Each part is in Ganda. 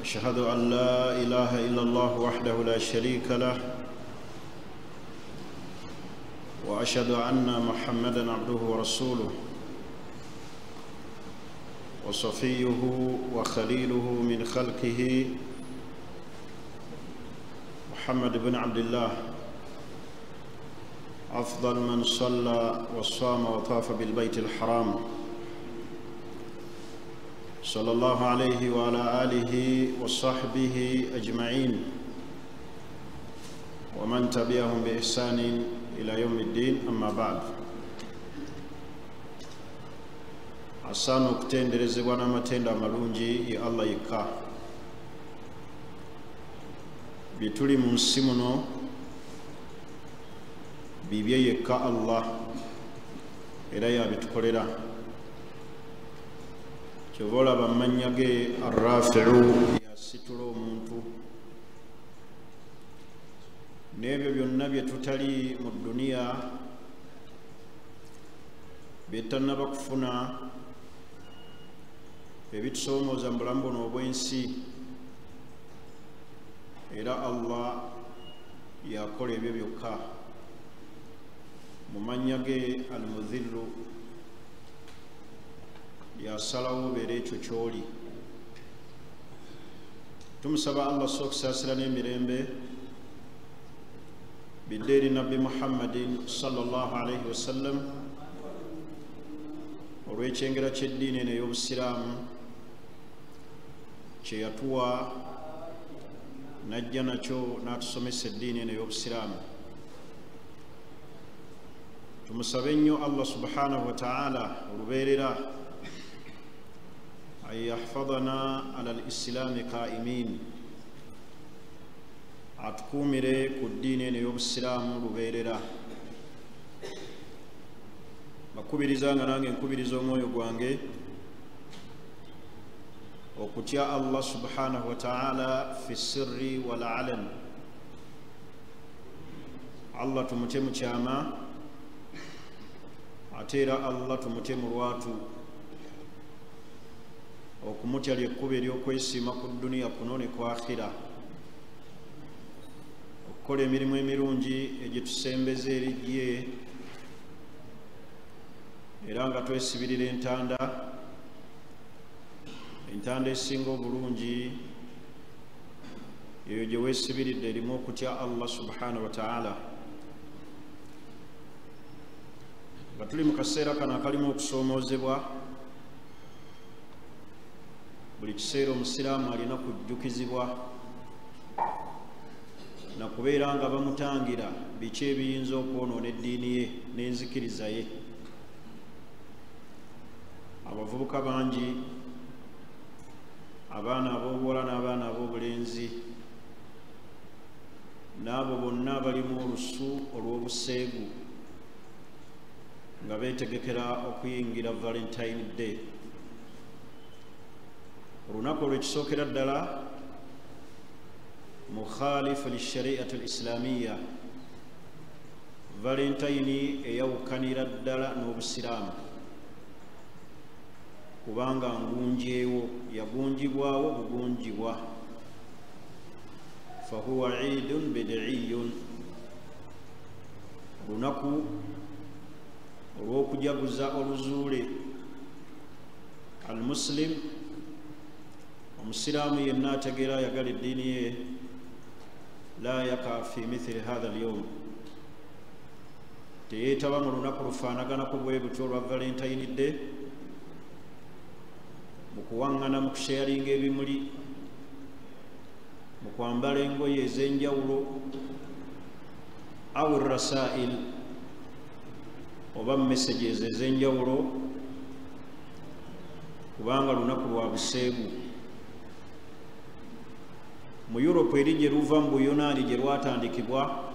أشهد أن لا إله إلا الله وحده لا شريك له وأشهد أن محمدًا عبده ورسوله وصفيه وخليله من خلقه محمد بن عبد الله أفضل من صلى وصام وطاف بالبيت الحرام صلى الله عليه وعلى آله وصحبه أجمعين ومن تبعهم بإحسان إلى يوم الدين. أما بعد، asana okutenderezebwa n'amatenda amalungi ya Allah yekka. Bituli mu nsi muno bibye yekka Allah era yabitukolera. Kyova olaba amannya ge Arrafi'u yasitula omuntu. N'ebyo byonna bye tutali mu duniya byetannaba kufuna ebitusomooza mu bulamu buno obw'ensi, era Allah yakola ebyo byokka mu mannya ge Al-Mudhillu. Yasalawo obeera ekyo ky'oli. Tumusaba Allah okusaasira n'emirembe bidde eri Nabbi Muhammadin sallallahu alayhi wasallam olw'ekyengera ky'eddiini eno ey'Obusiraamu kye yatuwa najja nakyo n'atusomesa eddiini eno ey'Obusiraamu. Tumusabe nnyo Allah subhanahu wa ta'ala olubeerera an yahfadhana ala al-islaami qa'imin, atukuumire ku ddiini eno ey'Obusiraamu lubeerera. Bakubiriza nga nange nkubiriza omwoyo gwange okutya Allah subhanahu wa ta'ala fi sirri wal alan. Allah tumutye mu kyama ate era Allah tumutye mu lwatu. Okumutya lyekkubo ery'okwesiima ku duniya kuno ne ku akhira, okukola emirimu emirungi egitusembeza eri ye era nga twesibirira entanda esinga obulungi eyo gye weesibiridde erimu okutya Allah subhanahu wa ta'ala. Nga tuli mu kaseera kano akalimu okusoomoozebwa, buli kiseera omusiraamu alina kujjukizibwa na kubeera nga bamutangira biki ebiyinza okwonoona eddiini ye n'enzikiriza ye. Abavubuka bangi, abaana ab'obuwala n'abaana ab'obulenzi, n'abo bonna abalimu olusu olw'obuseegu nga beetegekera okuyingira Valentine Day. Olunaku olwekisookera ddala mukhalifu lishariati al-islamiyya, Valentine eyawukanira ddala n'Obusiraamu kubanga ngunjeewo, yagunjibwawo bugunjibwa. Fahuwa iidun bid'iyun, olunaku olw'okujaguza oluzuule. Al-Muslim, omusiraamu yenna ategeera ayagala eddiini ye, la yaka fi mithili hatha al-yawm, teyeetaba mu lunaku lufaanaganako bwe butyo olwa Valentine Day mu kuwaŋŋana, mu kusharinga ebimuli, mu kwambala engoye ez'enjawulo, aw rasail oba messages ez'enjawulo, kubanga lunaku lwa buseegu. Mu Europe eri gye luva mu Buyonaani gye lwatandikibwa,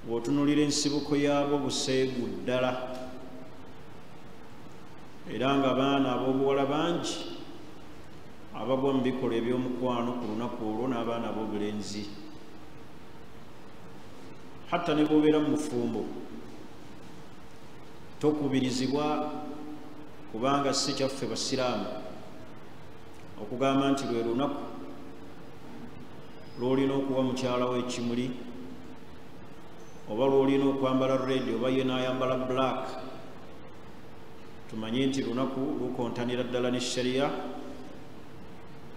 bw'otunuulira ensibuko yaabwo buseegu ddala, era nga abaana ab'obuwala bangi abagwa mu bikolwa eby'omukwano ku lunaku olwo n'abaana ab'obulenzi. Hatta ne bw'obeera mu mufumbo tokubirizibwa kubanga si kyaffe basiraamu okugamba nti lwe lunaku lwolina okuwa mukyala we ekimuli oba lwolina okwambala red oba ye n'ayambala black, tumanye nti lunaku lukontanira ddala ne sharia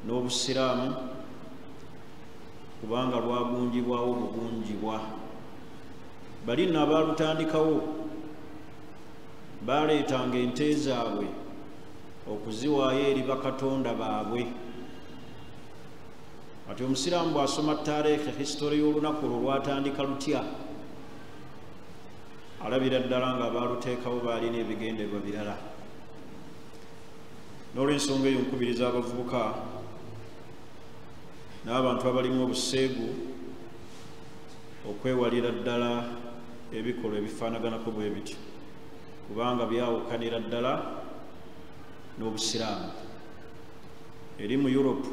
n'obusiraamu kubanga lwagunjibwawo bugunjibwa. Bali nno abaalutandikawo baleetanga ente zaabwe okuziwaayo eri bakatonda baabwe. Ati omusiraamu bw'asoma tareekhe history y'olunaku olwo lwatandika lutya, alabira ddala nga abaaluteekawo baalina ebigenderwa birala. N'olw'ensonga eyo nkubiriza abavubuka n'abantu abalimu obuseegu okwewalira ddala ebikolwa ebifaanaganako bwe bityo, kubanga byawukanira ddala n'obusiraamu. Eri mu Europe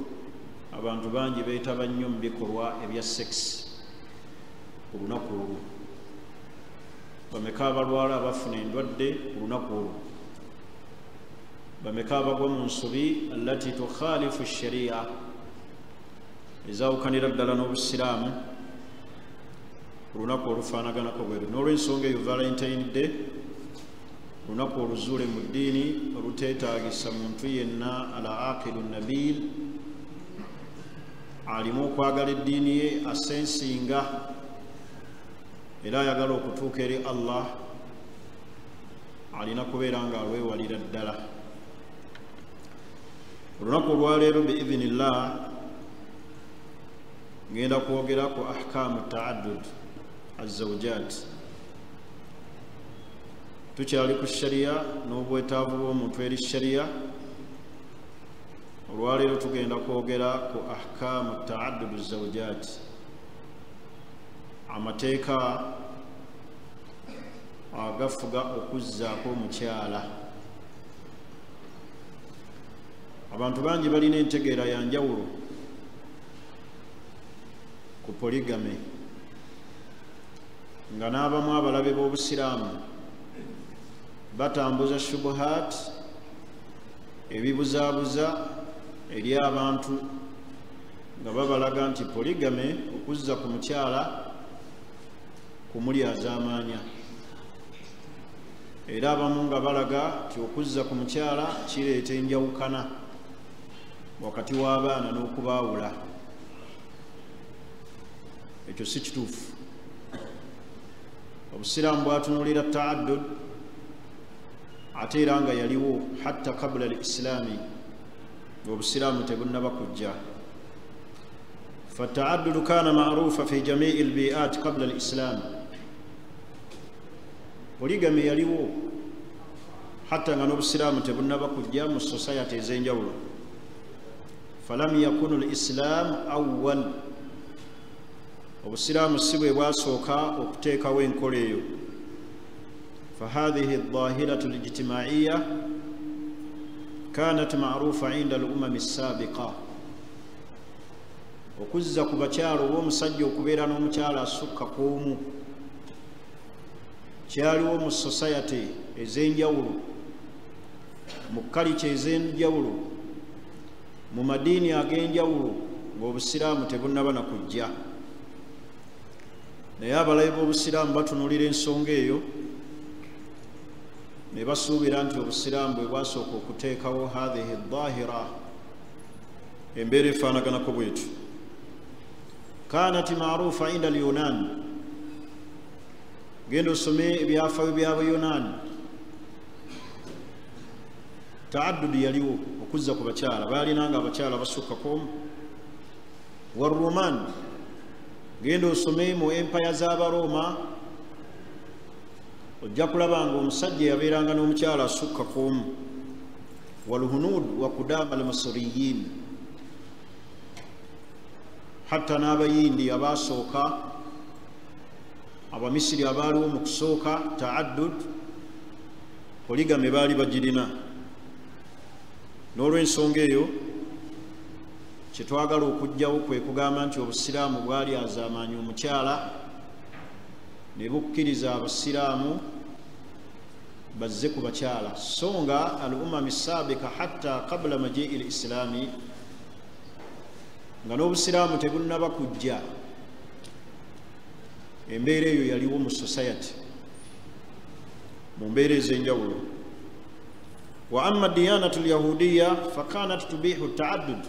abantu bangi beetaba nnyo mu bikolwa ebya sex ku lunaku olwo. Bameka abalwala abafuna endwadde ku lunaku olwo, bameka abagwa mu nsobi allati tukhalifu sharia ezawukanira ddala n'obusiraamu ku lunaku olufaanaganako bwe lutyo. N'olw'ensonga eyo Valentine Day lunaku oluzuule mu ddiini oluteetaagisa muntu yenna ala aqilu nabil alimu okwagala eddiini ye asensinga era ayagala okutuuka eri Allah, alina kubeera nga alwewalira ddala. Olunaku olwaleero biidhinillah ngenda kwogera ku ahkaamu taaddud azawjaat. Tukyali ku sharia n'obwetaavu bw'omuntu eri sharia. Olwaleero tugenda kwogera ku ahkaamu taaddud azawjaat, amateeka agafuga okuzzaako omukyala. Abantu bangi balina entegeera ya njawulo ku poligame, nga n'abamu abalabe b'obusiraamu batambuza shubuhaat, ebibuzaabuza eri abantu nga babalaga nti poligame okuzza ku mukyala kumulyaza amaanya, era abamu nga balaga nti okuzza ku mukyala kireeta enjawukana wakati w'abaana n'okubaawula. Ekyo si kituufu. Obusiraamu bwatunuulira taaddud ate era nga yaliwo hatta qabla al-islaami, obusiraamu tebunnaba kujja. فالتعدد كان معروفا في جميع البيئات قبل الإسلام. Polygamy yaliwo hatta nga n'obusiraamu tebunnaba kujja mu society ez'enjawulo. فلم يكن الإسلام أول. obusiraamu si bwe bwasooka okuteekawo enkola eyo. فهذه الظاهرة الاجتماعية كانت معروفة عند الأمم السابقة. okuzza ku bakyala oba omusajja okubeera n'omukyala asukka ku omu kyaliwo mu society ez'enjawulo, mu culture ez'enjawulo, mu madiini ag'enjawulo, ng'obusiraamu tebunnaba na kujja. Naye abalabe b'obusiraamu batunuulira ensonga eyo ne basuubira nti obusiraamu bwe bwasooka okuteekawo hadhihi dhahira, embeera efaanaganako bwetyo. kanat maarufa inda al-Yunan. Genda osome ebyafaayo by'Abayunaani. Taaddud yaliwo, okuzza ku bakyala, baalinanga abakyala basukka k'omu. Waruman, genda osome mu empire z'Abaroma, ojja kulaba nga omusajja yabeeranga n'omukyala asukka k'omu. Walhunud wa Kudama al-Masriyin, hatta n'abayindi abaasooka, abamisiri abaaliwo mu kusooka taaddud, poligame baali bagirina. N'olw'ensonga eyo kyetwagala okujjawo kwe kugamba nti obusiraamu bwali azaamaanya omukyala ne bukkiriza abasiraamu bazze ku bakyala. So nga al-umam as-sabiqa hatta qabla majii al-islaami nga n'obusiraamu tebunnaba kujja embeera eyo yaliwo mu society mu mbeera ez'enjawulo. wa amma diyanatu lyahudiya fakanat tubihu taaddud,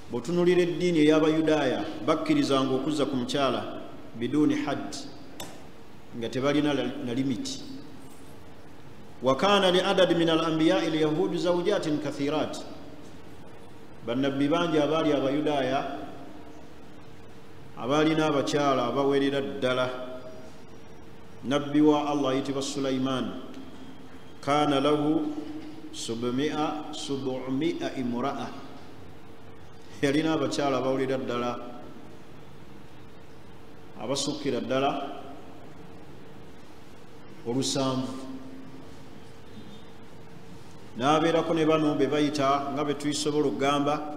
bw'otunulira eddiini ey'abayudaaya bakkirizanga okuzza ku mukyala biduuni hadd, nga tebalina na limiti. wa kana li adadi min al anbiyai lyahudu zawjatin kathirat, bannabbi bangi abaali abayudaaya abaalina abakyala abawerera ddala. nabbi wa allah ayitibwa Sulaiman, kana lahu 700 imraa, yalina abakyala abawulira ddala abasukkira ddala 700. n'abeerako ne bano be bayita nga be tuyisobola okugamba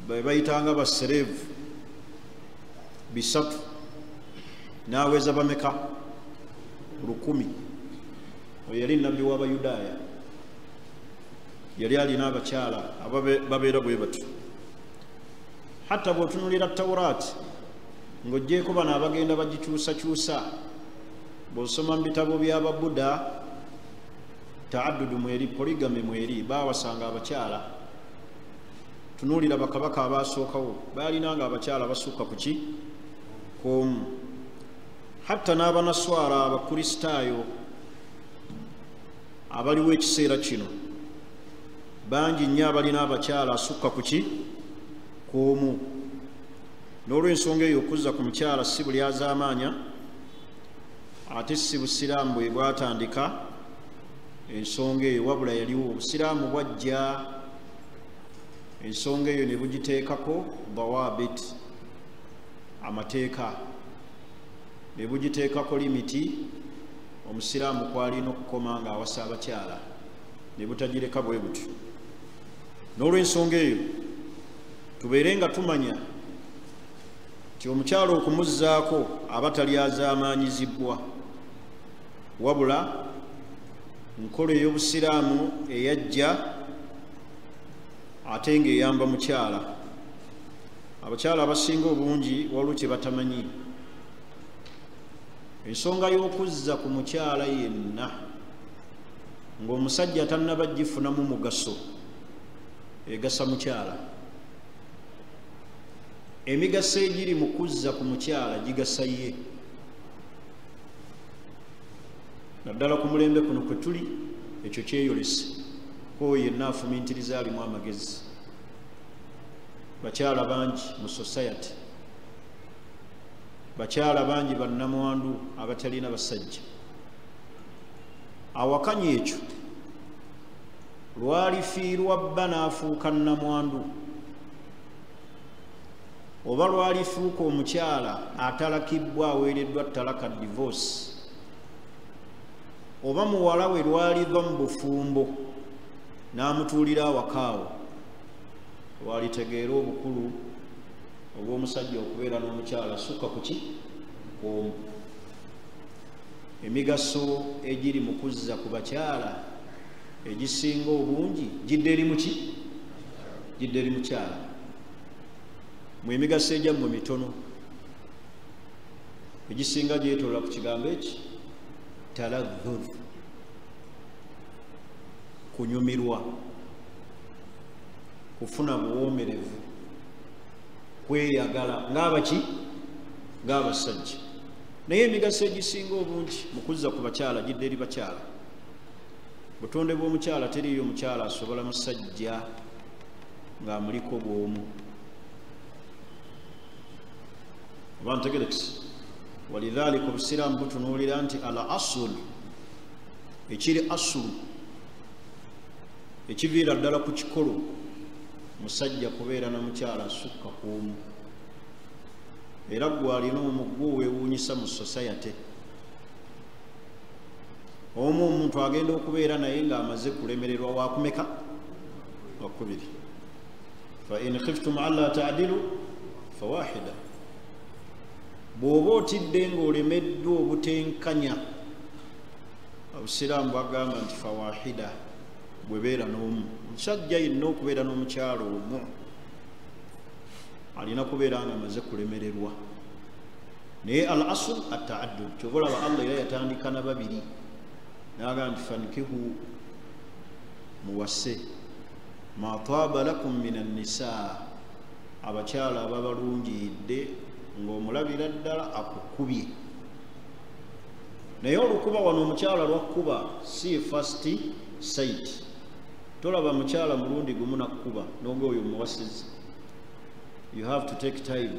be bayitanga basereevu 300, n'aweza bameka 1000. oyo yali nabbi w'abayudaaya, yali alina abakyala babeera bwe batyo. hatta bw'otunulira tawuraati ng'oggyeko bano abagenda bagikyusakyusa, bw'osoma mu bitabo by'ababuda taaddudu mweri, poligami mweri, baawasanga abakyala. tunuulira bakabaka abaasookawo baalinanga abakyala basukka ku ki k'omu. hatta n'abanaswara abakristaayo abaliwo ekiseera kino bangi nnyo abalina abakyala asukka ku ki k'omu. n'olw'ensonga eyo okuzza ku mukyala si buli azaamaanya, ate si busiraamu bwe bwatandika ensonga eyo, wabula yaliwo obusiraamu bwajja ensonga eyo ne bugiteekako dawabit, amateeka, ne bugiteekako limiti. omusiraamu kwalina okukoma nga awasa abakyala, ne butagireka bwe butyo. n'olw'ensonga eyo tubeere nga tumanya nti omukyala okumuzzaako aba tali azaamaanyizibwa, wabula nkola ey'obusiraamu eyajja ate ng'eyamba mukyala. abakyala abasinga obungi waliwo kye batamanyi. ensonga y'okuzza ku mukyala yenna ng'omusajja tannaba gifunamu mugaso egasa mukyala. emigaso egiri mu kuzza ku mukyala gigasa ye. naddala ku mulembe kuno kwe tuli, ekyo kyeyolese ko yenna afumintiriza alimu amagezi. bakyala bangi mu society, bakyala bangi bannamwandu abatalina basajja. awakanye ekyo lwalifiirwa bba n'afuuka nnamwandu, oba lwalifuuka omukyala atalakibbwa aweereddwa talaka divorce, oba muwala we lwaliva mu bufumbo n'amutuulira awakaawo, lwalitegeera obukulu obw'omusajja okubeera n'omukyala asukka ku ki k'omu. emigaso egiri mu kuzza ku bakyala egisinga obungi gidde eri mu ki? gidde eri mukyala. mu emigaso egyammwe mitono egisinga gyetoola ku kigambo eki taladhur, kunyumirwa, kufuna buwoomerevu, kweyagala ng'abaki? ng'abasajja. naye emigaso egisinga obungi mu kuzza ku bakyala gidde eri bakyala. butonde bw'omukyala teriiyo mukyala asobola musajja ng'amuliko bw'omu. oba ntegerekisi? walidhalika obusiraamu butunuulira nti ala asul, ekiri asulu, ekiviira ddala ku kikolo, musajja kubeera na mukyala asukka k'omu. era gwe alina omuggo weewuunyisa mu society. omu omuntu agenda okubeera naye ng'amaze kulemererwa wakumeka? wakubiri. fa in khiftum alla taadilu fawahida, bw'oba otidde ng'olemeddwa obutenkanya, obusiraamu bwagamba nti fawahida, bwebeera n'omu. Omusajja yenna okubeera n'omukyalo omu alina kubeera nga amaze kulemererwa. Naye al asl at-ta'addud. Kyova olaba Allah era yatandika na babiri n'agamba nti fankihu muwase ma taaba lakum min an-nisaa, abakyala ababalungidde ng'omulabira ddala akukubye. Naye olukuba wano omukyala lwakkuba si first sight. Tolaba mukyala mulundi gumu nakkuba n'oga oyo muwasizi. You have to take time.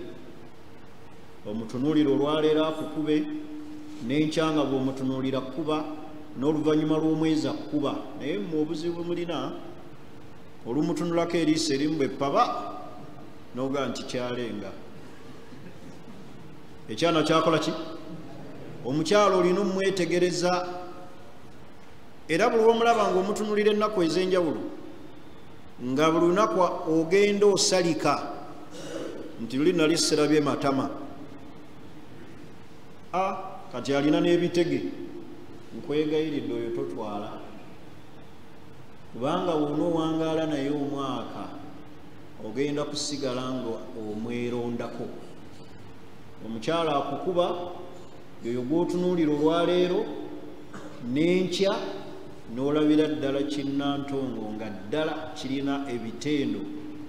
Omutunuulira olwaleero akukube, n'enkyanga bw'omutunuulira kkuba, n'oluvannyuma lw'omwezi akkuba. Naye mmwe obuzibu mulina, olumutunulako eriiso erimu bwe paba n'oga nti kyalenga. Ekyana kyakola ki? Omukyalo olina omwetegereza, era buli lw'omulaba ng'omutunulira ennaku ez'enjawulo, nga buli lunaku ogenda osalika nti luli nali sserabye matama, kati alina n'ebitege, nkwegayiridde oyo totwala, kubanga wona owangaala naye omwaka ogenda kusigala nga omwerondako. Omukyala akukuba yoyo gw'otunuulira olwaleero, n'enkya n'olabira ddala kinnantongo nga ddala kirina ebitendo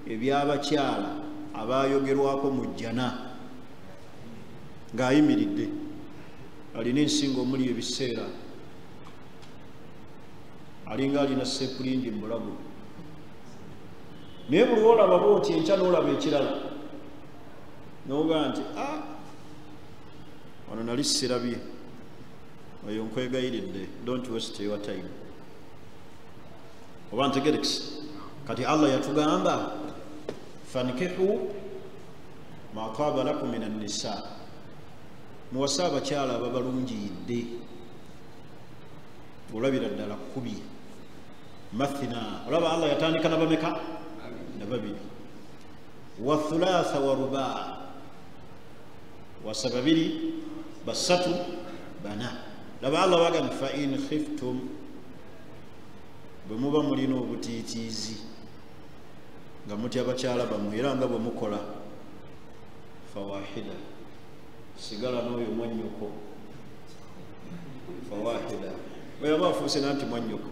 eby'abakyala abayogerwako mu jjana, ng'ayimiridde alina ensingo omuli ebiseera, alinga alina sepulindi mu bulago. Naye buli olaba bw'oti enkya n'olaba ekirala n'ogaa nti wano nali sirabye, oyo nkwegayiridde, don't waste your time. Oba ntegerekisi? Kati Allah yatugamba fankihu ma taaba lakum min an-nisaa, muwase abakyala ababalungidde, olabira ddala kkubye. Mathina, olaba Allah yatandika na bameka? Na babiri. Wa thulatha wa rubaa, wasa babiri, basatu, bana. Laba Allah wagamba fa in khiftum, bwe muba mulina obutiitiizi nga mutya abakyala bammwe era nga bwe mukola, fawahida, sigala n'oyo mwannyoko. Fawahida bwe yaba afuuse nanti mwannyoko,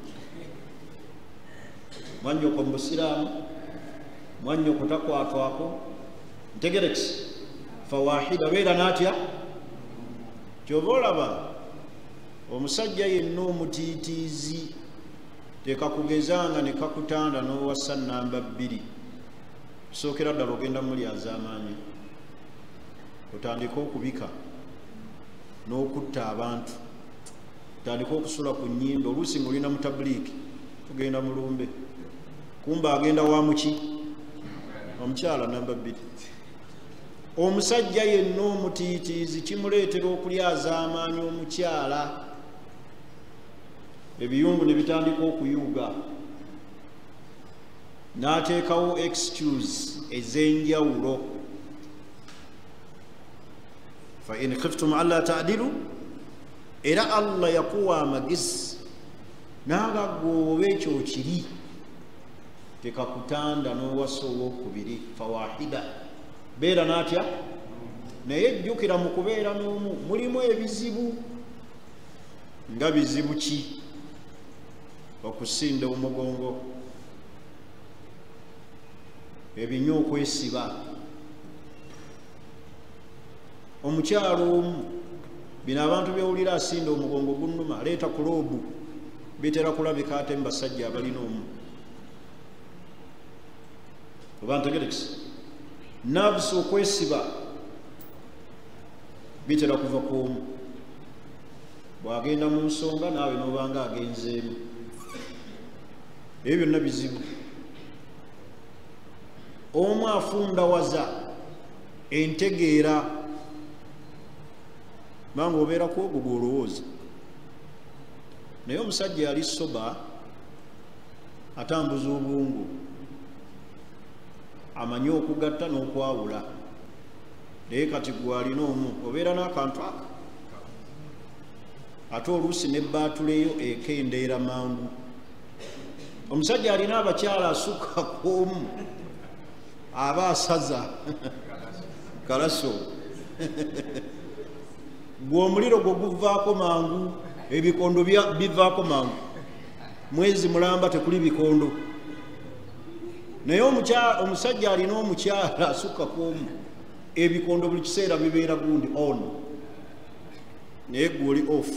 mwannyoko mu busiraamu, mwannyoko takwatwako. Ntegerekisi? Fawahida, beera n'atya. Kyova olaba omusajja yenna omutiitiizi tekakugezanga ne kakutanda n'owassa namba 2, sookera ddala ogenda mulyazaamaanyi, otandika okubika n'okutta abantu, otandika okusula ku nnyindo. Oluusi ng'olina mu tabuliiki tugenda mulumbe, kumba agenda wamuki? Omukyala namba 2. Omusajja yenna omutiitiizi kimuleetera okulyazaamaanyi omukyala, ebiyungu ne bitandika okuyuuga, n'ateekawo excuse ez'enjawulo. Fa in khiftum alla ta'dilu, era Allah yakuwa amagezi naga gwoba ekyo kiri tekakutanda n'owasa owokubiri. Fawahida, beera n'atya. Naye jjukira mu kubeera n'omu mulimu ebizibu. Nga bizibu ki? Okusinda omugongo, ebinya okwesiba. Omukyalo omu, bino abantu byewulira asinda omugongo gunnuma, aleeta kuloobu, bitera kulabika ate mu basajja abalina omu. Oba ntegerekisi? Nerves okwesiba bitera kuva ku omu. Bw'agenda mu nsonga naawe n'obanga agenzeemu. Ebyo byonna bizibu. Omu afundawaza entegeera, manga obeera ku ogwo gw'olowooza. Naye omusajja ali soba, atambuza obwongu, amanyi okugatta n'okwawula. Naye kati gwe alina omu, obeera n'akantu ako, ate oluusi n'ebbaatuleyo ekendeera mangu. omusajja alina abakyala asukka k'omu aba asaza kalaso gw'omuliro gwe guvaako mangu ebikondo bivaako mangu mwezi mulamba tekuli bikondo naye omusajja alina omukyala asukka k'omu ebikondo buli kiseera bibeera gundi on naye gwe oli off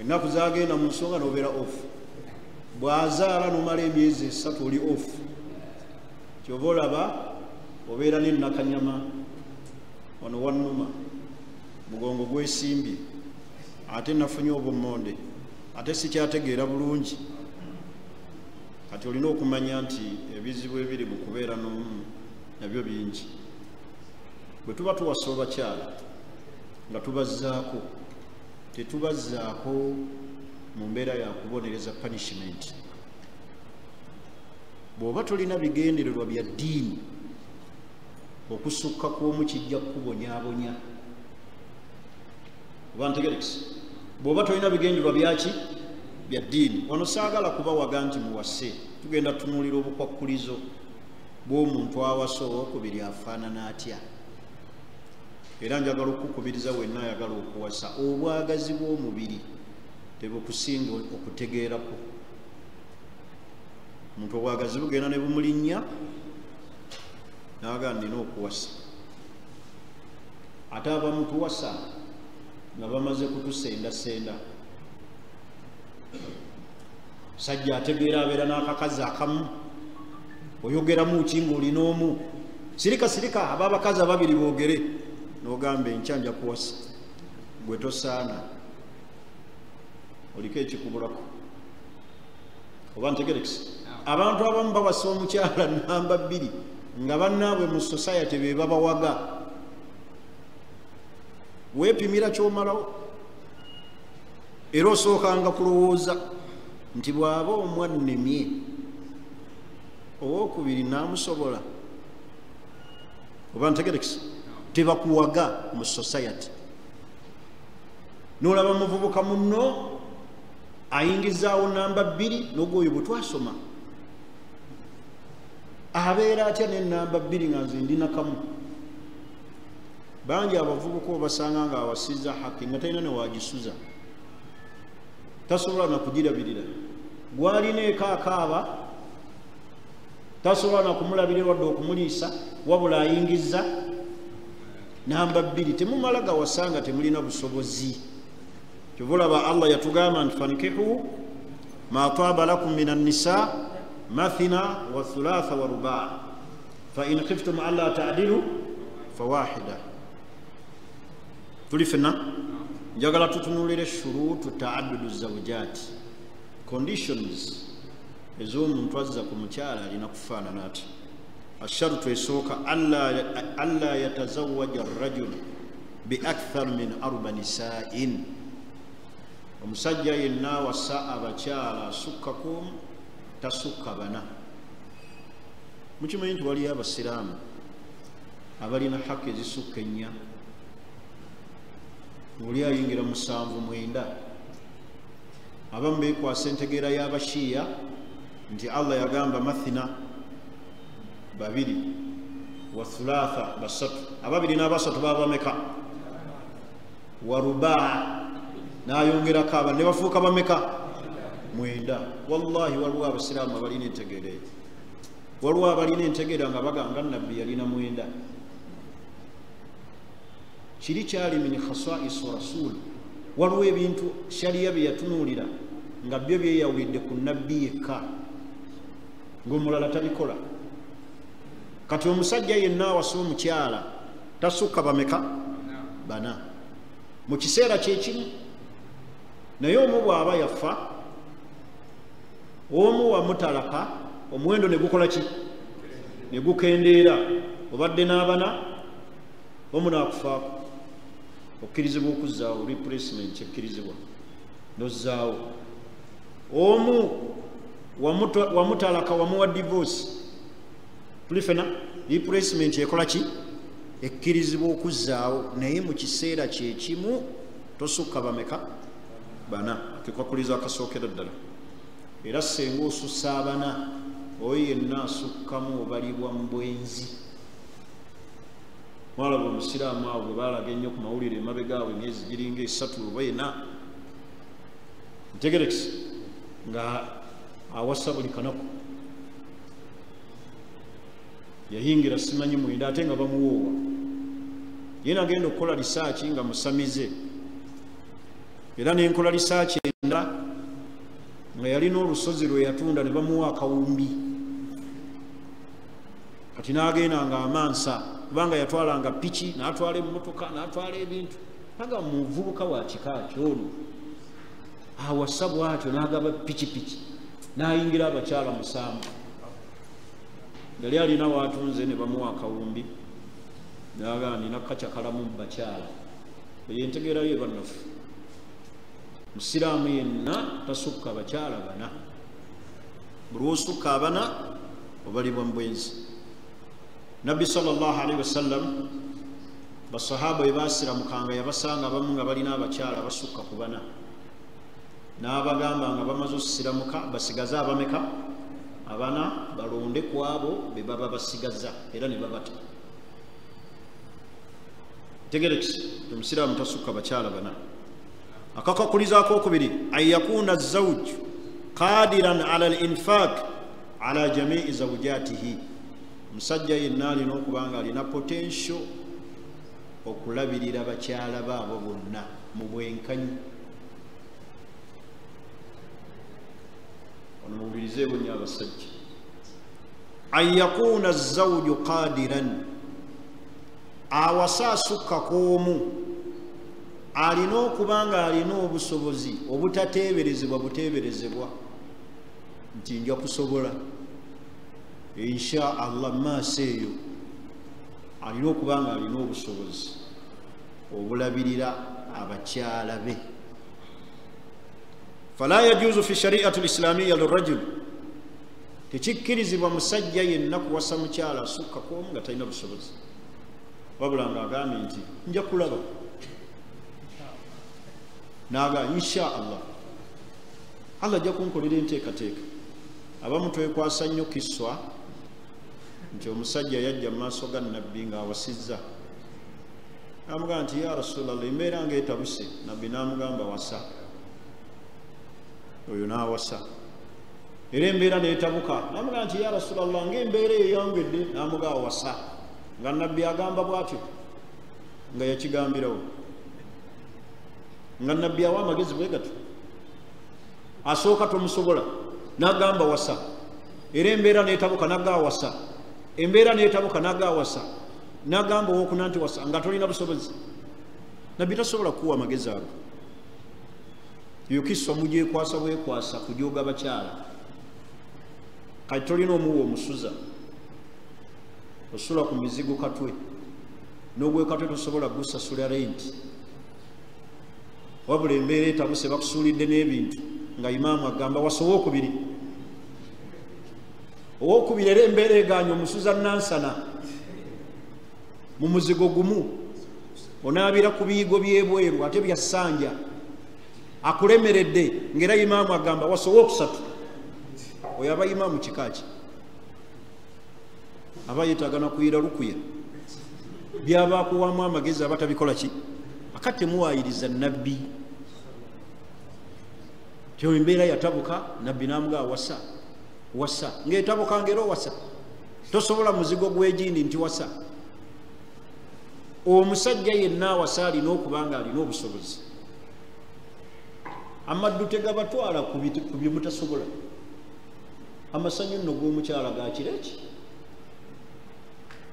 ennaku zagenda mu nsonga nobeera off bw'azaala nomala emyezi 3 oli off kyova olaba obeera n'ennakanyama wano wannuma mugongo gwesimbye ate nafunye obummonde ate sikyategeera bulungi kati olina okumanya nti ebizibu ebiri mu kubeera n'omu nabyo bingi bwe tuba tuwasa abakyala nga tubazzaako tetubazzaako mu mbeera ya kubonereza punishment bw'oba tolina bigendererwa bya ddiini okusukka kw'omu kijja kukubonyaabonya oba ntegerekisi bw'oba tolina bigendererwa byaki bya ddiini wano saagala kubawaga nti muwase tugenda tunuulira obukwakkulizo bw'omuntu awasa owokubiri afaanana atya era njagala okukubiriza wenna ayagala okuwasa obwagazi bw'omubiri tebukusinga okutegeerako omuntu obwagazi bugenda ne bumulinnya naga nina okuwasa ate abamu tuwasa nga bamaze kutusendasenda sajja ategeera abeera n'akakazi akamu oyogeramu ki ng'olina omu sirika aba abakazi ababiri boogere n'ogamba enkya nja kuwasa gwe tosaana oliko ekikubulako oba ntegerekisi abantu abamu bawasa omukyala namba 2 nga bannaabwe mu society be babawaga weepimira kyomalawo era osookanga kulowooza nti bw'aba omwannemye owokubiri namusobola oba ntegerekisi tebakuwaga mu society nolaba muvubuka munno ayingizaawo namba 2 n'ogwoyo bwe twasoma abeera atya n'enamba 2 nga nze ndina kamu bangi abavubuka obasanga nga awasiza haki nga talina newagisuza tasobola nakugirabirira gwalina ekaakaaba tasobola nakumulabirira wadde okumuliisa wabula ayingiza namba 2 temumala gawasanga temulina busobozi kyova olaba Allah yatugamba nti fankihu ma taaba lakum min annisa mathina wa thulatha wa rubaa fa in khiftum alla ta'dilu fawahida tuli fenna njagala tutunulire shurutu ta'addudu zawjati conditions ez'omuntu azza ku mukyala alina kufaanana ati asharutu esooka alla yatazawaja arrajulu biakthar min 4 nisa'in omusajja yenna awasa abakyala asukkaku tasukka 4 mukimanyi nti waliyo abasiraamu abalina haki ezisukka 4 oli ayingira 7-9 abamu beekwasa entegeera y'abashiya nti Allah yagamba mathina 2 wa thulatha 3 ababiri n'abasatu babameka wa rubaa nayongerako aba ne bafuuka bameka 9 wallahi waliwo abasiraamu abalina entegeera eyo waliwo abalina entegeera nga baganga nabbi yalina 9 kiri kyali min khasaisu rasul waliwo ebintu shariya bye yatunuulira nga byo byeyawulidde ku nabbi yekka ng'omulala tabikola kati omusajja yenna awasa omukyala tasukka bameka 4 mu kiseera kyekimu naye omu bw'aba yafa omu wamutalaka omuwendo ne gukola ki ne gukendeera obadde n'abana omu naakufaako okkirizibwa okuzzaawo replacement ekkirizibwa nozzaawo omu wamutalaka wamuwa divorce tulifena replacement ekola ki ekkirizibwa okuzzaawo naye mu kiseera kyekimu tosukka bameka 4 kikwakuliza akasookera ddala era senga osussa abana oyo yenna asukkamu obalibwa mu bwenzi. Mwalaba omusiraamu awo bwe baalaga ennyo ku mawulire emabega awo emyezi giringa 3 oba 4 ntegerekisi nga awasa buli kanaku yayingira simanyi mwenda ate nga bamuwoowa ye nagenda okukola lisaaki nga musamize era nenkola lisaaki endala nga yalina olusozi lwe yatunda ne bamuwa akawumbi kati n'agenda nga amansa kubanga yatwalanga piki n'atwala emmotoka n'atwala ebintu aga muvubuka wa kika kyono awasa bwatyo n'agaba pikipiki n'ayingira abakyala 7 yali alina waatunze ne bamuwa akawumbi n'agamba nina kacyakalamu mu bakyala eyentegeerayo ebannafu musiraamu yenna tasukka abakyala 4 buli osukka abana obalibwa mu bwenzi. Nabbi sallallahu alaihi wasallam basahaba bwe baasiramukanga yabasanga abamu nga balina abakyala basukka ku 4 n'abagamba nga bamaze osiramuka basigaze abameka 4 balonde ku abo be baba basigaza era ne babata. Tegerekisi omusiraamu tasukka abakyala 4. Akakakulizaako okubiri an yakuna zawj qadiran ala al-infaq ala jamii zawjatihi, musajja yenna alina okuba nga alina potential okulabirira bakyala baabo bonna mu bwenkanyi. ono muwulirizeewo nnyo abasajja. An yakuna zawju qadiran, awasa asukka k'omu alina okuba nga alina obusobozi obutateeberezebwa buteeberezebwa nti nja kusobola insha Allah maaso eyo, alina okuba nga alina obusobozi obulabirira abakyala be. Fala yajuzu fi shari'ati al-islamiyya lirajul, tekikkirizibwa musajja yenna kuwasa mukyala asukka k'omu nga talina busobozi, wabula ng'agambye nti nja kulaba naga insha Allah Allah ajja kunkolera enteekateeka. Abamu twekwasa nnyo kiswa nti omusajja yajja mu maaso ga nabbi ng'awasizza, namugamba nti ya Rasulallah embeera ng'etabuse. Nabbi n'amugamba wasa, oyo n'awasa. Era embeera n'etabuka, namugamba nti ya Rasulallah ng'embeera eyongedde, n'amugamba wasa, nga nabbi agamba bw'atyo nga yakigambirawo, nga nabbi awa amagezi bwe gatyo. Asooka tomusobola n'agamba wasa, era embeera n'etabuka n'agamba wasa, embeera n'etabuka n'agamba wasa, n'agamba owokuna nti wasa nga tolina busobozi. Nabbi tasobola kuwa amagezi ago. Eyo kiswa mugyekwasa bwekwasa kujooga bakyala. Kati tolina omuwa omusuza, osula ku mizigo katwe, n'ogwe katwe tosobola gusasula renti, wabula embeera etabuse bakusuulidde n'ebintu nga imaamu agamba wasa owokubiri. Owokubiri era embeera eganya omusuza nansana mu muzigo gumu, onaabira ku biyigo byebweru ate byassanja akulemeredde, ng'era imaamu agamba wasa owokusatu. Oyo aba imaamu kikaaki, aba yeetagana kuyira lukuya byaba akuwamu amagezi aba tabikola ki, akati temuwaayiriza nabbi. Tyo embeera yatabuka, nabbi n'amugamba wasa wasa, ng'etabuka ng'era wasa, tosobola muzigo gw'egindi nti wasa. Omusajja yenna awasa alina okuba nga alina obusobozi. Amaddu tegabatwala ku bye mutasobola. Amasanyu nno g'omukyala ga kireki,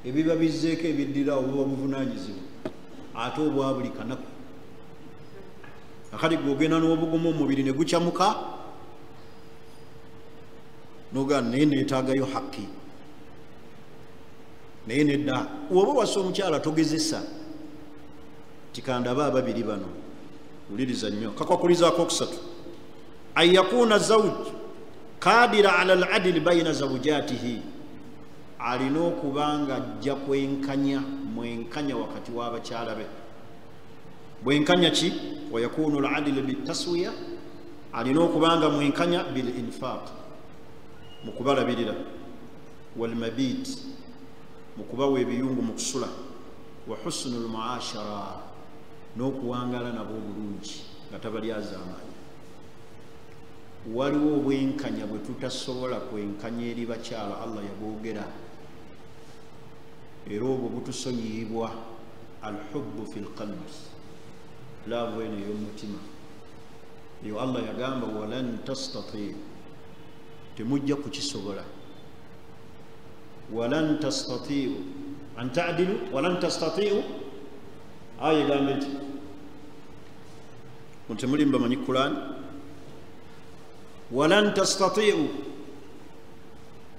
ebiba bizzeeko ebiddirawo buba buvunaanyizibwa ate obwa buli kanaku. Akati gwogenda n'obugumu omubiri ne gukyamuka, n'ogamba naye neetaagayo hakki, naye nedda oba wasa omukyala togezesa tikandaba ababiri bano. Wuliriza nnyo, kakwakulizaako okusatu. An yakuna zawj kadira ala al-adli bayna zawjatihi, alina okuba nga ajja mwenkanya wakati w'abakyala be. Bwenkanya ki? Wa yakunu al-adlu bitaswiya alina okubanga mwenkanya bil infaq mu kubalabirira wal mabit mu kubawa ebiyungu mu kusula wa husnul muashara n'okuwangala nabo obulungi nga tabalyazaamaanyi. Waliwo obwenkanya bwe tutasobola kwenkanya eri bakyala Allah yabwogera era obwo butusonyiyibwa alhubbu fi lqalbi laavu eno ey'omutima eyo Allah yagamba walan tastatiu temujja kukisobola walan tastatiu an ta'dilu walan tastatiu aya egamba nti temuli bamanyi Qur'an walan tastatiu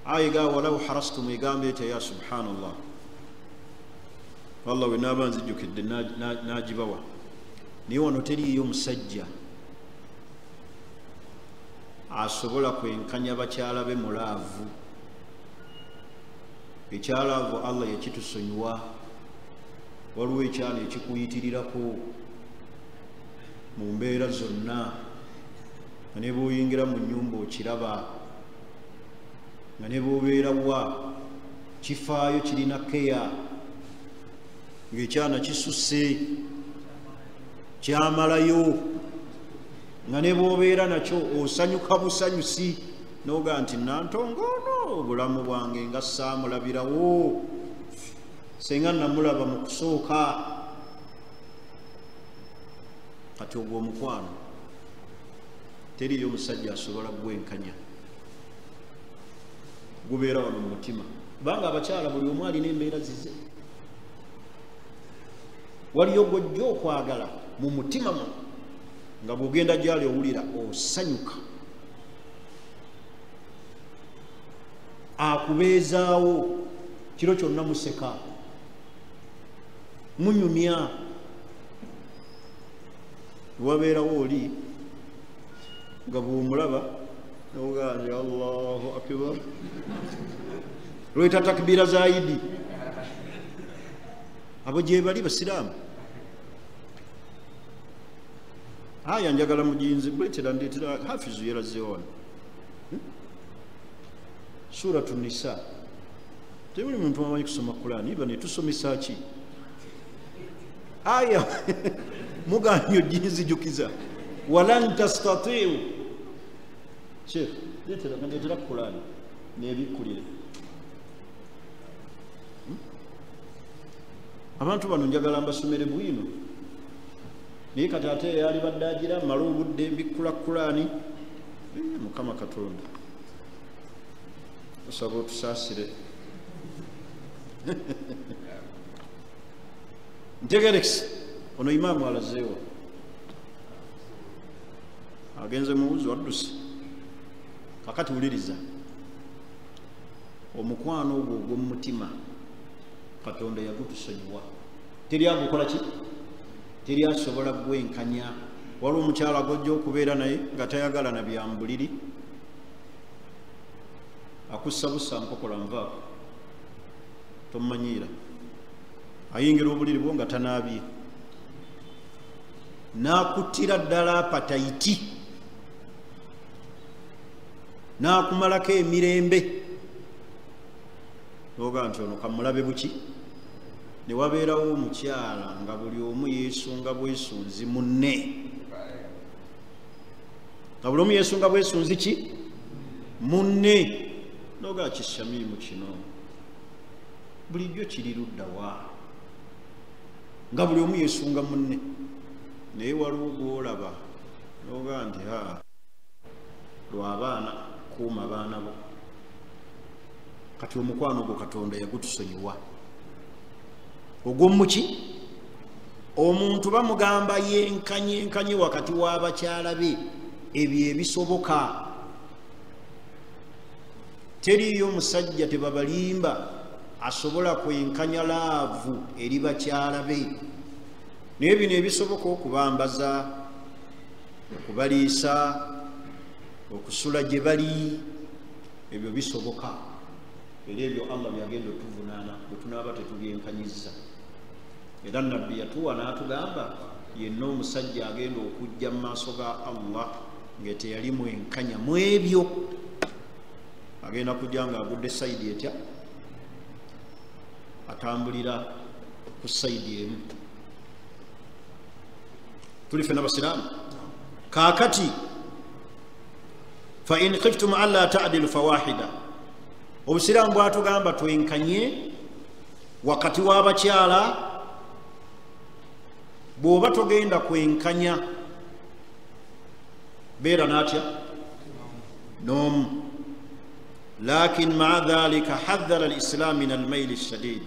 aya ga walau harastum egamba eti ya subhanallah Allah we naaba nzijjukidde nagibawa naye wano teriyo musajja asobola kwenkanya bakyala be mulaavu. Ekyalaavu Allah yakitusonyiwa. Waliwo ekyala ekikuyitirirako mu mbeera zonna nga ne bw'oyingira mu nnyumba okiraba nga ne bw'obeera wa kifaayo kirina keya ng'ekyana kisusse kyamalayo nga ne bw'obeera nakyo osanyuka busanyusi n'oga nti nantongoono obulamu bwange nga saamulabirawo senga namulaba mu kusooka. Kati ogwo omukwano teriyo omusajja asobola gwenkanya gubeera wano mu mutima kubanga abakyala buli omu alina embeera zize. Waliyo gwojja okwagala mu mutima mu nga bw'ogenda gyali owulira osanyuka akubeezaawo kiro kyonna museka munyumya. Wabeerawo oli nga bw'omulaba n'ogaa nti Allahu akbar lweta takbira za Idi. Abo gye bali basiraamu. Aya njagala mujinzi bwetera ndetera hafizu yerazeewo wano suratu Nisa. Tebuli muntu amanyi kusoma Qur'ani iba ne tusomesa ki aya muganyo jinzijukiza walan tastatiu Sheikh ndetera Qur'ani nebikulire. Abantu bano njagala mbasomere bwino naye kati ate yali badde agira mala obudde mbikula Qur'ani. Mukama Katonda osaba otusaasire. Ntegerekisi ono imaamu alazeewo agenze muwuzi waddusi kakati wuliriza omukwano ogwo ogw'omutima Katonda yagutusonyiwa. Teri agukola ki? Teri asobola gwenkanya. Waliwo omukyala gojja okubeera naye nga tayagala na byambuliri akussa bussa nkokola nvaako tomumanyiira ayingira obuliri bwo nga tanaabye n'akuttira ddala apatayiti n'akumalako emirembe noga nti ono kamulabe buki. Ne wabeerawo omukyala nga buli omu yeesunga bwesunzi munne nga buli omu yeesunga bwesunzi ki munne noga kisamiimu kino bulijjo kiri ludda wa nga buli omu yeesunga munne naye waliwo gwolaba noga nti lw'abaana kuuma baana bo. Kati omukwano ogwo Katonda yagutusonyiwa ogw'omuki omuntu bamugamba yenkanye wakati w'abakyala be ebyo ebisoboka. Teriyo omusajja tebabalimba asobola kwenkanya laavu eri bakyala be. Naye bino ebisoboka okubambaza, okubaliisa, okusula gye bali, ebyo bisoboka. Era ebyo Allah byagenda otuvunaana bwe tunaaba tetubyenkanyizza. Era nabbi yatuwa n'atugamba yenna omusajja agenda okujja mu maaso ga Allah ngete yali mwenkanya mu ebyo agenda kujja nga agudde sayidi etya atambulira ku sayidi emu. tuli fena basiraamu kaakati fa in khiftum alla ta'dilu fawahida obusiraamu bwatugamba twenkanye wakati w'abakyala bw'oba togenda kwenkanya beera naatya n'omu. lakin maa dhalika haddara al-islam min al-mayl ash-shadid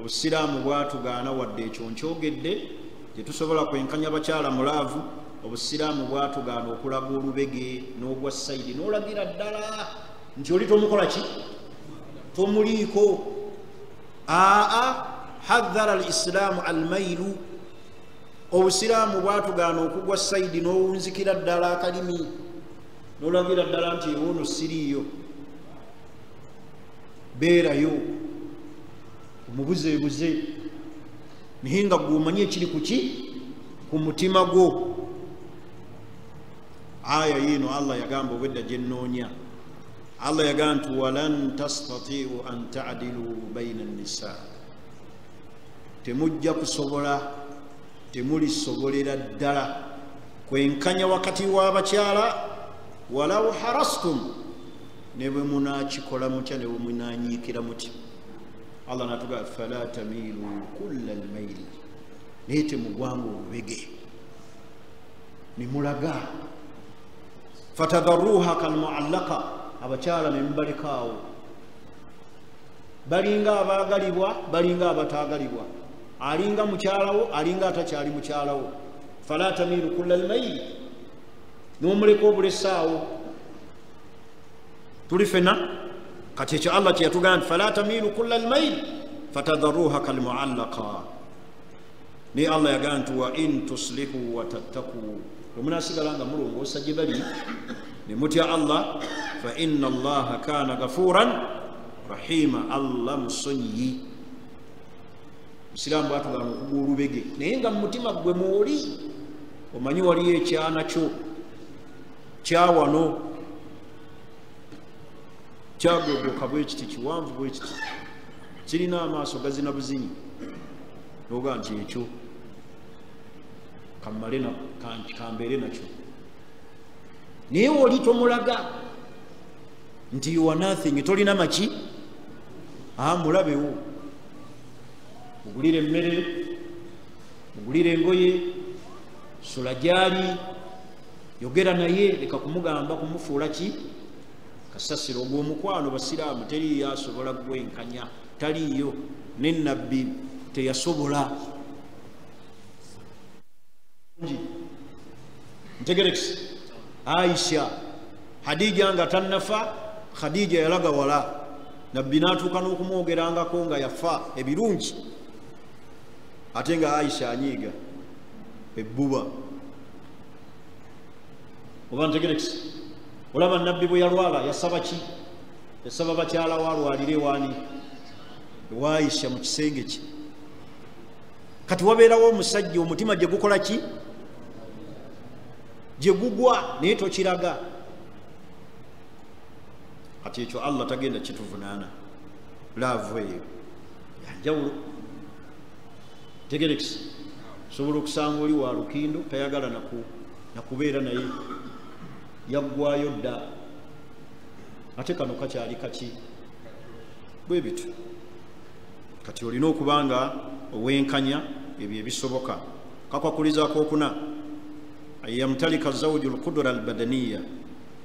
obusiraamu bwatugaana wadde ekyo nkyogedde tetusobola kwenkanya bakyala mulaavu obusiraamu bwatugaana okulaga olubege n'ogwa sayidi n'olagira ddala nti oli tomukola ki tomuliiko. haddara al-islaamu al-maylu obusiraamu bwatugaana okugwa sayidi n'owunzikira ddala akalimi n'olagira ddala nti ewoono siriiyo beerayo omubuzeebuze naye nga gw'omanyi ekiri kuki ku mutima gwo. aya yiino Allah yagamba obwedda gye nnoonya. Allah yagamba nti walan tastatiu an ta'dilu bayna an-nisaa temujja kusobola temulisobolera ddala kwenkanya wakati w'abakyala walaw harastum ne bwe munaakikola mutya ne bwe munaanyiikira mutya. Allah natuga fala tamilu kulla al-mayli naye temugwanga olubege nimulaga fatadharuha kalmuallaqa abakyala ne mubalikaawo balinga abaagalibwa balinga abataagalibwa alinga mukyalawo alinga atakyali mukyalawo. fala tamilu kulla al-mayli n'omuleka obulesaawo. tuli fena kati ekyo Allah kyeyatugamba fala tamilu kulla al-mayli fatadharuha kalmuallaqa naye Allah yagamba nti wa in tuslihu wa tattaku omunaasigala nga mulongoosa gye bali ne mutya Allah fa inna Allaha kaana gafuuran rahima. Allah musonyi. musiraamu bwatugaana okugwa olubege naye nga mu mutima gwe mwoli omanyi waliyo ekyana kyo kyawano kyagogoka bwe kiti kiwanvu bwe kiti kirina amaaso gazina buzinyi noga nti ekyo kambeere nakyo naye oli tomulaga nti you are nothing tolina maki mulabewo mugulire emmere mugulire engoye sula gyali yogera naye leka kumugamba kumufuula ki kasasiro ogw'omukwano. basiraamu teriyo asobola gwenkanya taliyo ne nabbi teyasobola. ntegerekisi Aisha Hadija nga tannafa Khadija yalaga wala nabbi n'atuuka n'okumwogerangako nga yafa ebirungi ate nga Aisha anyiiga ebbuba. oba ntegerekisi olaba nabbi bwe yalwala yasaba ki? yasaba bakyala walwalire waani ewa Aisha mu kisenge kye. kati wabeerawo omusajja omutima gye gukola ki? gye gugwa naye tokiraga. kati ekyo Allah tagenda kituvunaana laavu eyo yanjawulo. tegerekisi sobola okusanga oli wa lukindo tayagala nakubeera naye yaggwayo dda ate kano kakyali kaki bwe bitu. kati olina okuba nga owenkanya ebyo ebisoboka. kakwakuliza akokuna yamtalika zawju al-qudra al-badaniya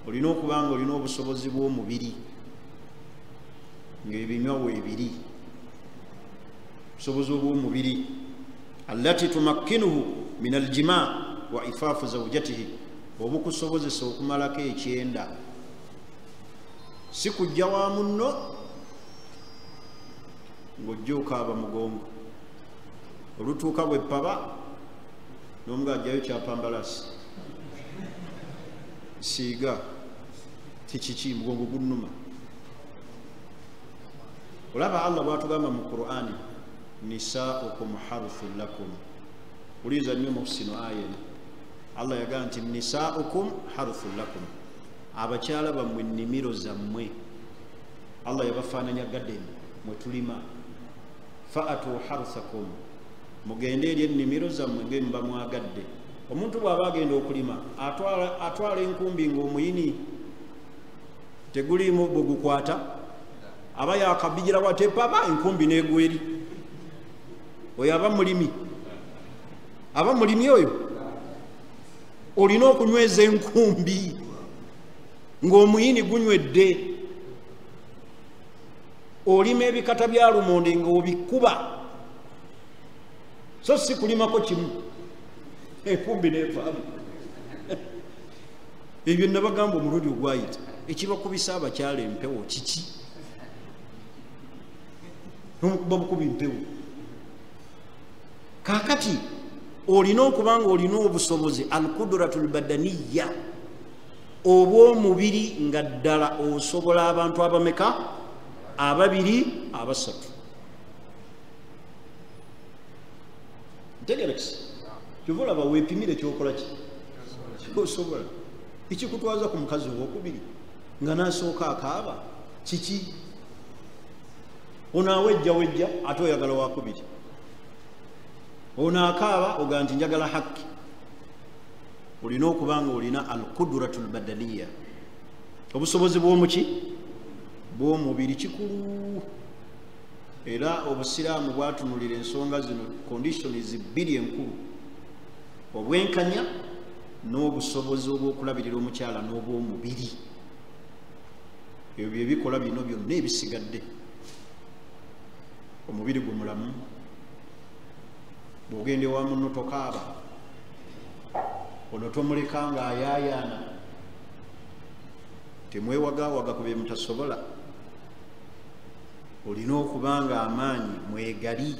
olina okuba nga olina obusobozi bw'omubiri ng'ebinywa weebiri obusobozi obw'omubiri allati tumakkinuhu min al-jima wa ifaafu zawjatihi obukusobozesa okumalako ekyenda si kujja wa munno ng'ojja okaaba mugongo olutuuka bwe paba n'omu ajjayo kyapambalasi siiga tikiki mugongo gunnuma. olaba Allah bwatugamba mu Qur'ani nisaa'ukum harthun lakum uliza nnyo muhsinu aya Allah yagamba nti nisaukum harthun lakum, abakyala bammwe nnimiro zammwe. Allah yabafaananya gadden mwe tulima. Faatu harthakum, mugende eri ennimiro zammwe ngemuba mwagadde. Omuntu bw'aba agenda okulima atwala enkumbi ng'omuyini tegulimu bwe gukwata, aba yakabijira watepaba enkumbi n'egweri. Oyo aba mulimi, aba mulimi oyo. Olina okunyweza enkumbi ng'omuyini gunywedde. Olima ebikata bya lumonde ng'obikuba, so si kulimako kimu, enkumbi nevaamu. Ebyo nabagamba omulundi ogwayita, ekibakubisa abakyala empewo kiki? Nomukuba bukubi mpewo. Kakati olina okuba nga olina obusobozi alkudratul badaniya, obw'omubiri nga ddala osobola abantu abameka? Ababiri, abasatu. Ntegerekisi kivula baweepimire kyokola ki osobola. Ekikutwaza ku mukazi owokubiri nga nasooka akaaba kiki? Ono awejja ate oyagala wakubiri. Ono akaaba ogaa nti njagala hakki. Olina okuba nga olina alkudratul badaniya, obusobozi bw'omuki? Bw'omubiri. Kikulu. Era obusiraamu bwatunulira ensonga zino conditions bbiri enkulu: obwenkanya n'obusobozi obw'okulabirira omukyala n'obw'omubiri. Ebyo bye bikola bino byonna ebisigadde. Omubiri gwe mulamu, bw'ogenda ewa munno tokaaba, ono tomuleka ng'ayaayaana, temwewagawaga ku bye mutasobola. Olina okuba nga amaanyi mwegali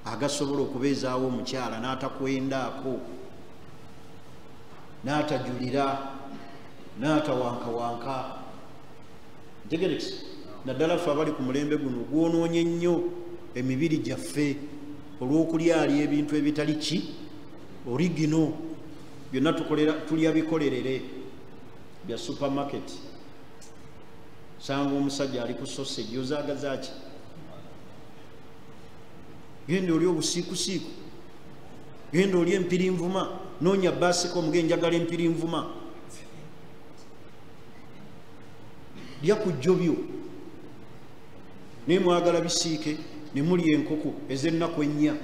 agasobola okubeezaawo omukyala n'atakwendaako, n'atajulira, n'atawankawanka. Ntegerekisi naddala ffe abali ku mulembe guno gwonoonye nnyo emibiri gyaffe olw'okulyalya ebintu ebitali ki origino. Byonna tulya bikolerere bya supermarket. Sanga omusajja ali ku sausage, ozaagaza ki? Genda oli obusiikusiiku, genda oli empirinvuma, noonya baasika omuge njagala empirinvuma. Lya ku jjo byo, naye mwagala bisiike, ne mulya enkoko ez'ennaku ennya.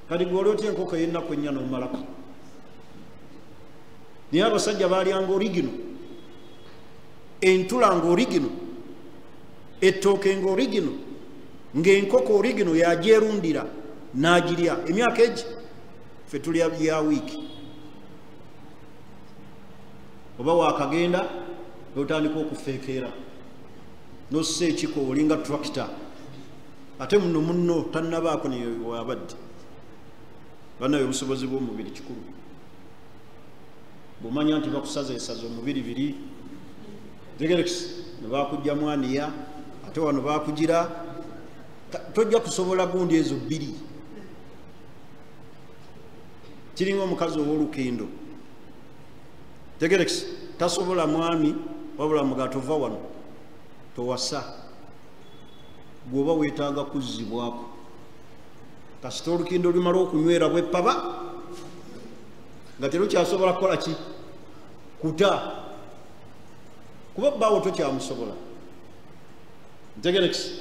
Kati gwe olyootya enkoko ey'ennaku ennya n'omalako. Naye abasajja baalyanga origino, entula nga origino, ettooke nga origino, ng'enkoko origino yagyerundira n'agirya. Emyaka egi ffe tulya bya wiiki. Oba waakagenda otandika okufeekeera n'ossa ekiko olinga tractor, ate munno tannabaako newabadde. Banaye obusobozi bw'omubiri kikulu. Bw'omanya nti bakusazeesaza omubiri biri, tegerekisi ne baakugyamu aniya, ate wano baakugira, tojja kusobola gundi ezo bbiri. Kiringa omukazi ow'olukendo, tegerekisi tasobola mwami wabula muga tova wano towasa, gwoba weetaaga kuzzibwako. Kasita olukendo lumala okunywera bwepaba nga terukyasobola kukola ki? Kuta. Kuba bbaawo tokyamusobola. Ntegerekisi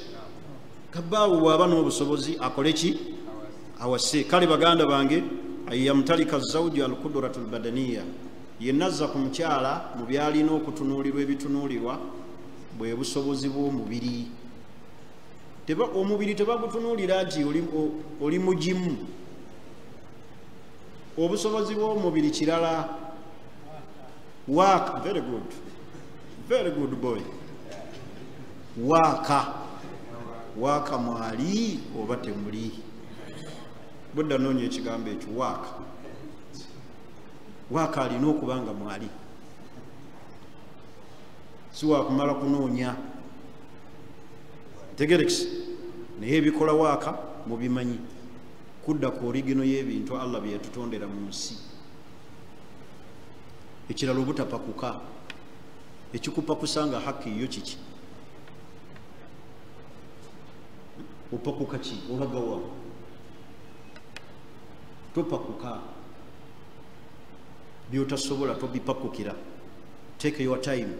kabbaawo bw'aba n'obusobozi akole ki? Awase. Kale baganda bange, yamtalika zawji alkudratul badaniya, yenna azza ku mukyala mu byalina okutunuulirwa ebitunuulirwa bwe busobozi bw'omubiri. Omubiri tebagutunuulira nti oli mugimu. Obusobozi bw'omubiri kirala. Waaka. Very good. Very good boy. Waaka. Waaka mwali oba temuli. Budda noonya ekigambo ekyo, waaka. Waaka alina okuba nga mwali. Si waakumala kunoonya. Tegerekisi naye ebikola waaka mubimanyi. kudda ku origino y'ebintu Allah bye yatutondera mu nsi. Ekirala obutapakuka, ekikupakusa nga haki yo kiki? Opakuka ki? Olagawa topakuka, byotasobola tobipakukira. Take your time.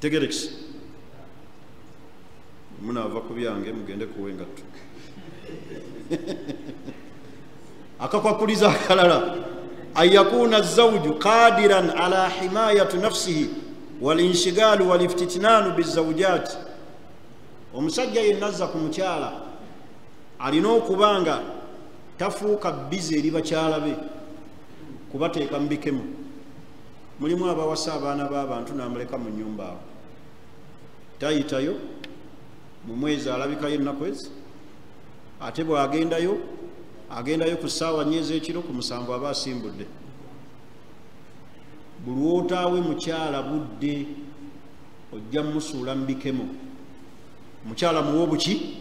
Tegerex munava ku byange mugende kuwengattu. Akakwakuliza akalala, ayakuna zawju qadiran ala himayati nafsihi walinshigalu waliftitnanu bizawjati. Omusajja yenna azza ku mukyala alina okubanga tafuuka bize eri bakyala be kubateeka mu bikemo. Mulimu abawasa abaana b'abantu n'amuleka mu nnyumba awo, tayitayo mu mwezi alabikayo ennaku ezi, ate bw'agendayo agendayo ku ssaawa 4 ez'ekiro, ku 7 aba asimbudde. Buli wootaawe mukyala budde ojja musuula mu bikemo. Omukyala muwe obuki?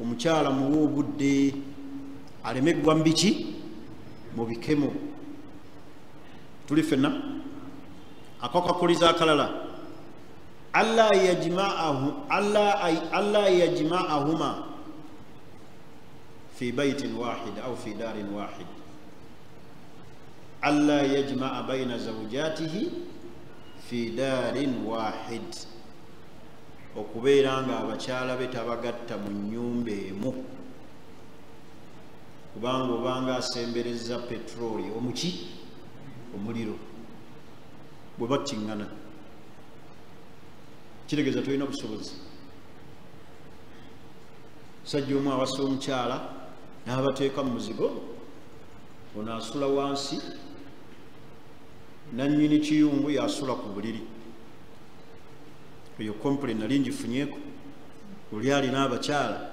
Omukyala muwe obudde alemeggwa mu biki? Mu bikemo. Tuli fenna akakakuliza akalala, alla yajma'ahuma fi baitin wahid au fi darin wahid. Alla yajma'a baina zawjatihi fi darin wahid, okubeera nga abakyala be tabagatta mu nnyumba emu. Kubanga obanga asembereza petroli omuki? Omuliro bwe battingana, kiregeeza tolina busobozi. Sajja omu awasa omukyala n'abateeka mu muzigo, ono asula wansi, nannyini kiyungu yasula ku buliri. Eyo complain nali ngifunyeeko, oli alina abakyala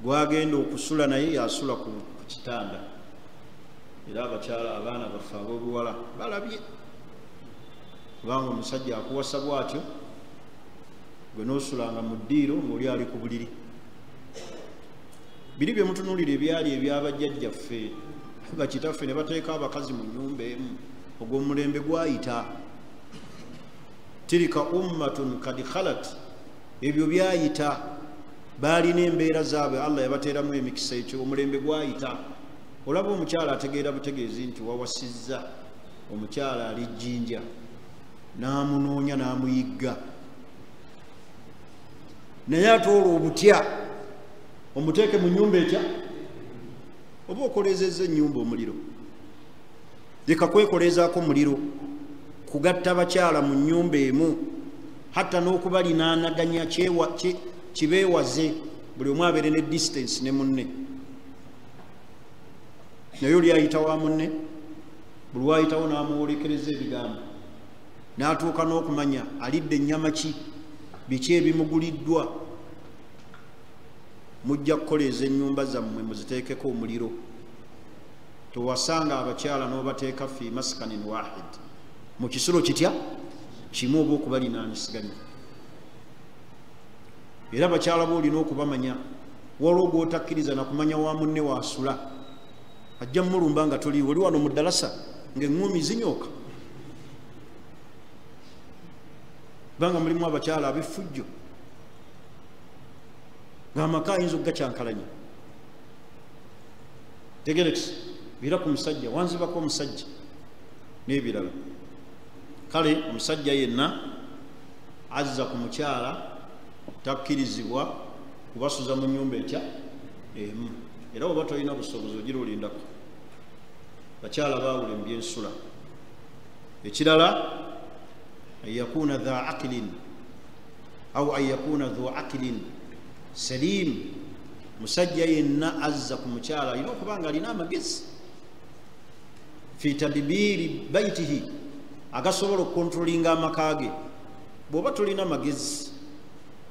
gwagenda okusula naye yasula ku kitanda. Era abakyala abaana baffe ab'obuwala balabye, kubanga omusajja akuwasa bw'atyo gwe n'osulanga mu ddiiro ng'oli ali ku buliri. Biri bye mutunuulira ebyali ebyabajjajjaffe bakitaffe ne bateeka abakazi mu nnyumba emu, ogw'omulembe gwayita. Tilika ummatun kad khalat, ebyo byayita. Baalina embeera zaabwe, Allah yabateeramu emikisa, ekyo omulembe gwayita. Olaba omukyala ategeera butegeezi nti wawasizza omukyala ali jjinja, n'amunoonya n'amuyigga, naye atoola obutya omuteeke mu nnyumba etya? Oba okolezezza ennyumba omuliro. Leka kwekolezaako muliro, kugatta bakyala mu nnyumba emu, hatta n'okubalinaanaganya kibeewaze, buli omu abeere ne distance ne munne. Naye oli ayita wa munne, buli wayitawo n'amuwolekereza ebigambo, n'atuuka n'okumanya alidde ennyama ki, biki ebimuguliddwa. Mujja kukoleeza ennyumba zammwe muziteekeko omuliro. Towasanga abakyala n'obateeka fi maskanin wahid, mu kisulo kitya kimu oba okubalinaanyisiganya. Era abakyala boolina okubamanya, waliwo gw'otakkiriza na kumanya wa munne waasula. Ajja mulumba nga toli oli wano mu ddalasa ng'eŋŋumi zinyooka. Banga mulimu abakyala ab'effujjo ng'amaka ayinza okugakyankalanya. Tegerekisi bira ku musajja, wanzibako omusajja n'ebirala. Kale omusajja yenna azza ku mukyala takkirizibwa kubasuza mu nnyumba etya emu. Era oba tolina busobozi ogira olindako. Bakyala baawule mu byensula. Ekirala, ayakuna dha aqlin au ayakuna dhu aqlin salim. Musajja yenna azza ku mukyala alina okuba nga alina amagezi fi tadbiri baitihi, agasobola okukontrolinga amaka ge. Bw'oba tolina magezi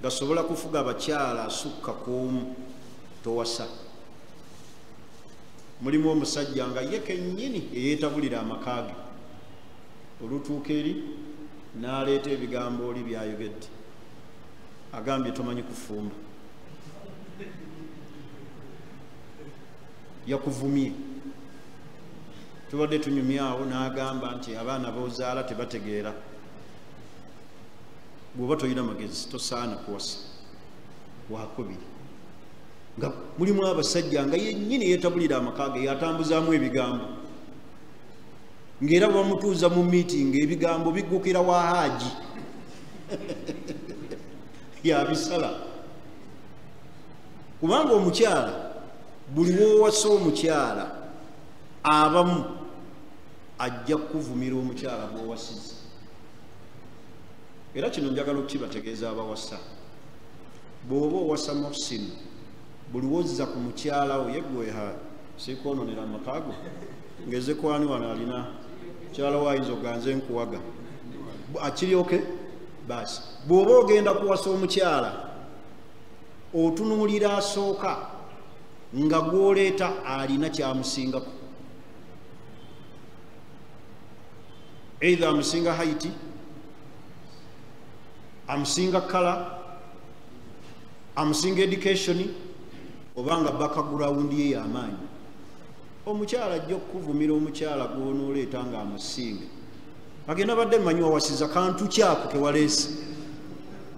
gasobola kufuga abakyala asukka k'omu, towasa. Mulimu omusajja nga ye kennyini eyeetabulira amaka ge, olutuuka eri n'aleeta ebigambo oli byayogedde, agambye tomanyi kufumba. yakuvumye tubadde tunyumyawo n'agamba nti abaana b'ozaala tebategeera bw'oba toyina magezi tosaana kuwasa wakubiri nga mulimu abasajja nga yennyini yeetabulira amaka ge yatambuzaamu ebigambo ng'era bamutuuza mu miitingi ebigambo biggukira wa haaji yabisala kubanga omukyala buli woowasa omukyala abamu ajja kukuvumira omukyala gw'owasiza era kino njagala okukibategeeza abawasa bw'oba owasa Muhsin buli wozza ku mukyala wo yeggweha sikwononera amakaago ngeze kwani wano alina mukyala wo ayinza oganze nkuwaga akiryoke basi bw'oba ogenda kuwasa omukyala otunuulira asooka nga gw'oleeta alina kyamusingako either amusinga haiti amusinga kala amusinga education obanga background ye y'amaanyi omukyala ajja okukuvumira omukyala gw'onooleeta nga amusinga agenda badde mmanyi wawasiza kantu kyako kewaleese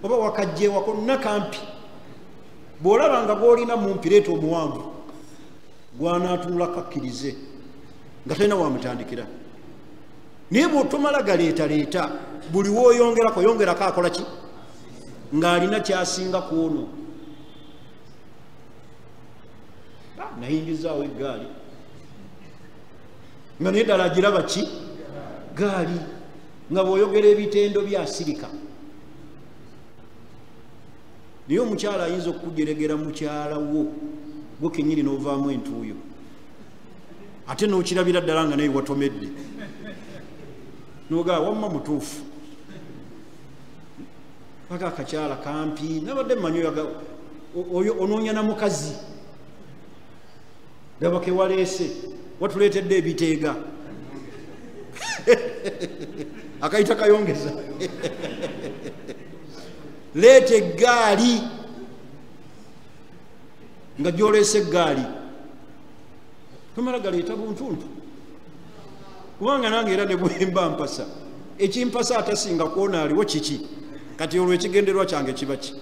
oba wakajjeewako nakampi bw'olaba nga gw'olina mumpi leeta omuwanvu gw'anaatunula kakkirize nga talina wamutandikira naye bw'otomala galeetaleeta buli w'oyongerako yongerako akola ki ng'alina kyasinga ku ono nayingizaawo eggaali nga naye ddala agiraba ki gaali nga bw'oyogera ebitendo byasirika naye omukyala ayinza okukujeregera mukyala wo gwe kennyini n'ovaamu entuuyo ate n'okirabira ddala nga naye watomedde nogaa wamma mutuufu aga akakyala kampi nabadde mmanyi onoonya na mukazi laba kewaleese watuleetedde ebiteega akayita kayongeza leeta eggaali nga gyoleese eggaali tomala galeeta buntuntu kubanga nange era ne bwemba mpasa ekimpasa atasinga kwona aliwo kiki kati olwo ekigenderwa kyange kiba ki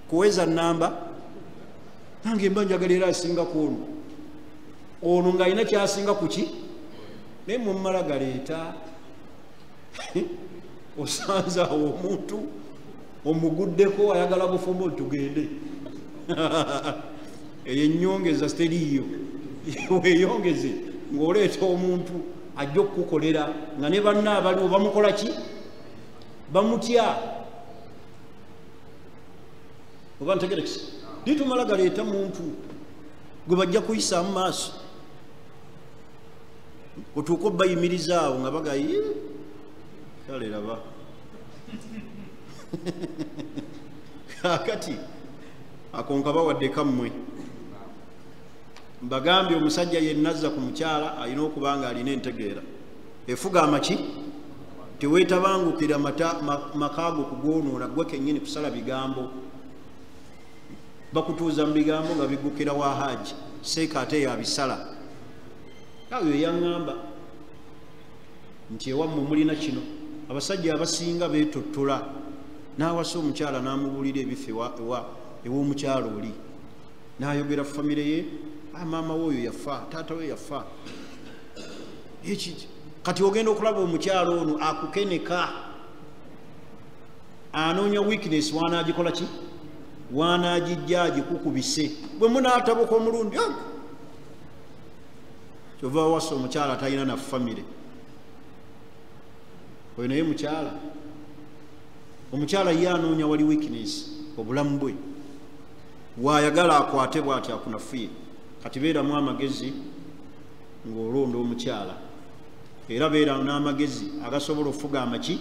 kuweza namba nange mba njagala era asinga kwono ono ng'alina kyasinga ku ki naye mumala galeeta osanze awo omuntu omuguddeko ayagala bufumbo tugende eyo ennyongeza teriiyo weeyongeze ng'oleeta omuntu ajja okukukolera nga ne banna abaliwo bamukola ki bamutya oba ntegerekisi litumala galeeta muntu gwe bajja kuyisa mu maaso otuuka obbayimirizaawo nga bagayi kale raba kakati akonka bawadde kammwe mbagambye omusajja yenna azza ku mukyala alina okuba nga alina entegeera efuga amaki teweetabangukira makaago kugwonoona gwe kennyini kusala bigambo bakutuuza mu bigambo nga biggukira wa haaji seeka ate yabisala awo yaŋŋamba nti ewammwe mulina kino abasajja abasinga beetottola n'awasa omukyala n'amubuulira ebifa ew'omukyala oli n'ayogera famire ye maama we oyo yafa taata we yafa ekiki kati ogenda okulaba omukyala ono akukeneka anoonya weakness wanaagikola ki wanaagijja agikukubise bwe munaatabuka omulundi kyova wasa omukyala talina na famire oyo naye mukyala omukyala ye anoonya wali weakness obulamu bwe waayagala akwate bw'ati akunafuye kati beeramu amagezi ng'olonda omukyala era beera n'amagezi agasobola okufuga amaki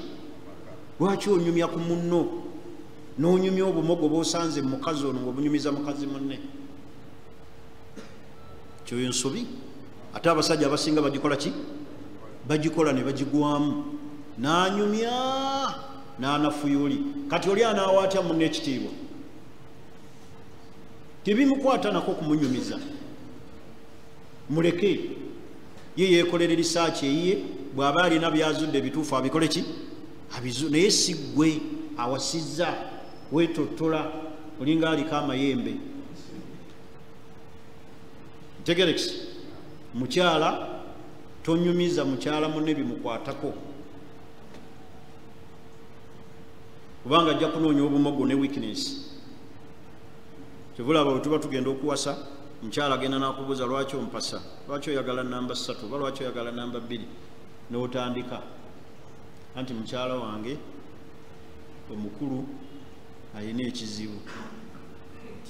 lwaki onyumya ku munno n'onyumya obumogo bw'osanze mukazi ono ng'obunyumiza mukazi munne kyoyo nsobi ate abasajja abasinga bagikola ki bagikola ne bagigwamu n'anyumya n'anafuyuli kati oli anaawaatya munne ekitiibwa tebimukwata nako kumunyumiza muleke ye yekolere research eyiye bw'aba alina byazudde ebituufu abikole ki naye si ggwe awasizza weetottola olinga aliko amayembe. Tegerekisi mukyala tonyumiza mukyala munne bimukwatako kubanga ajja kunoonya obumogo ne weakness. Kyebulaba bwe tuba tugenda okuwasa mukyala agenda n'akubuuza lwaki ompasa, lwaki oyagala namba 3 oba lwaki oyagala namba 2 n'otandika anti mukyala wange omukulu alina ekizibu.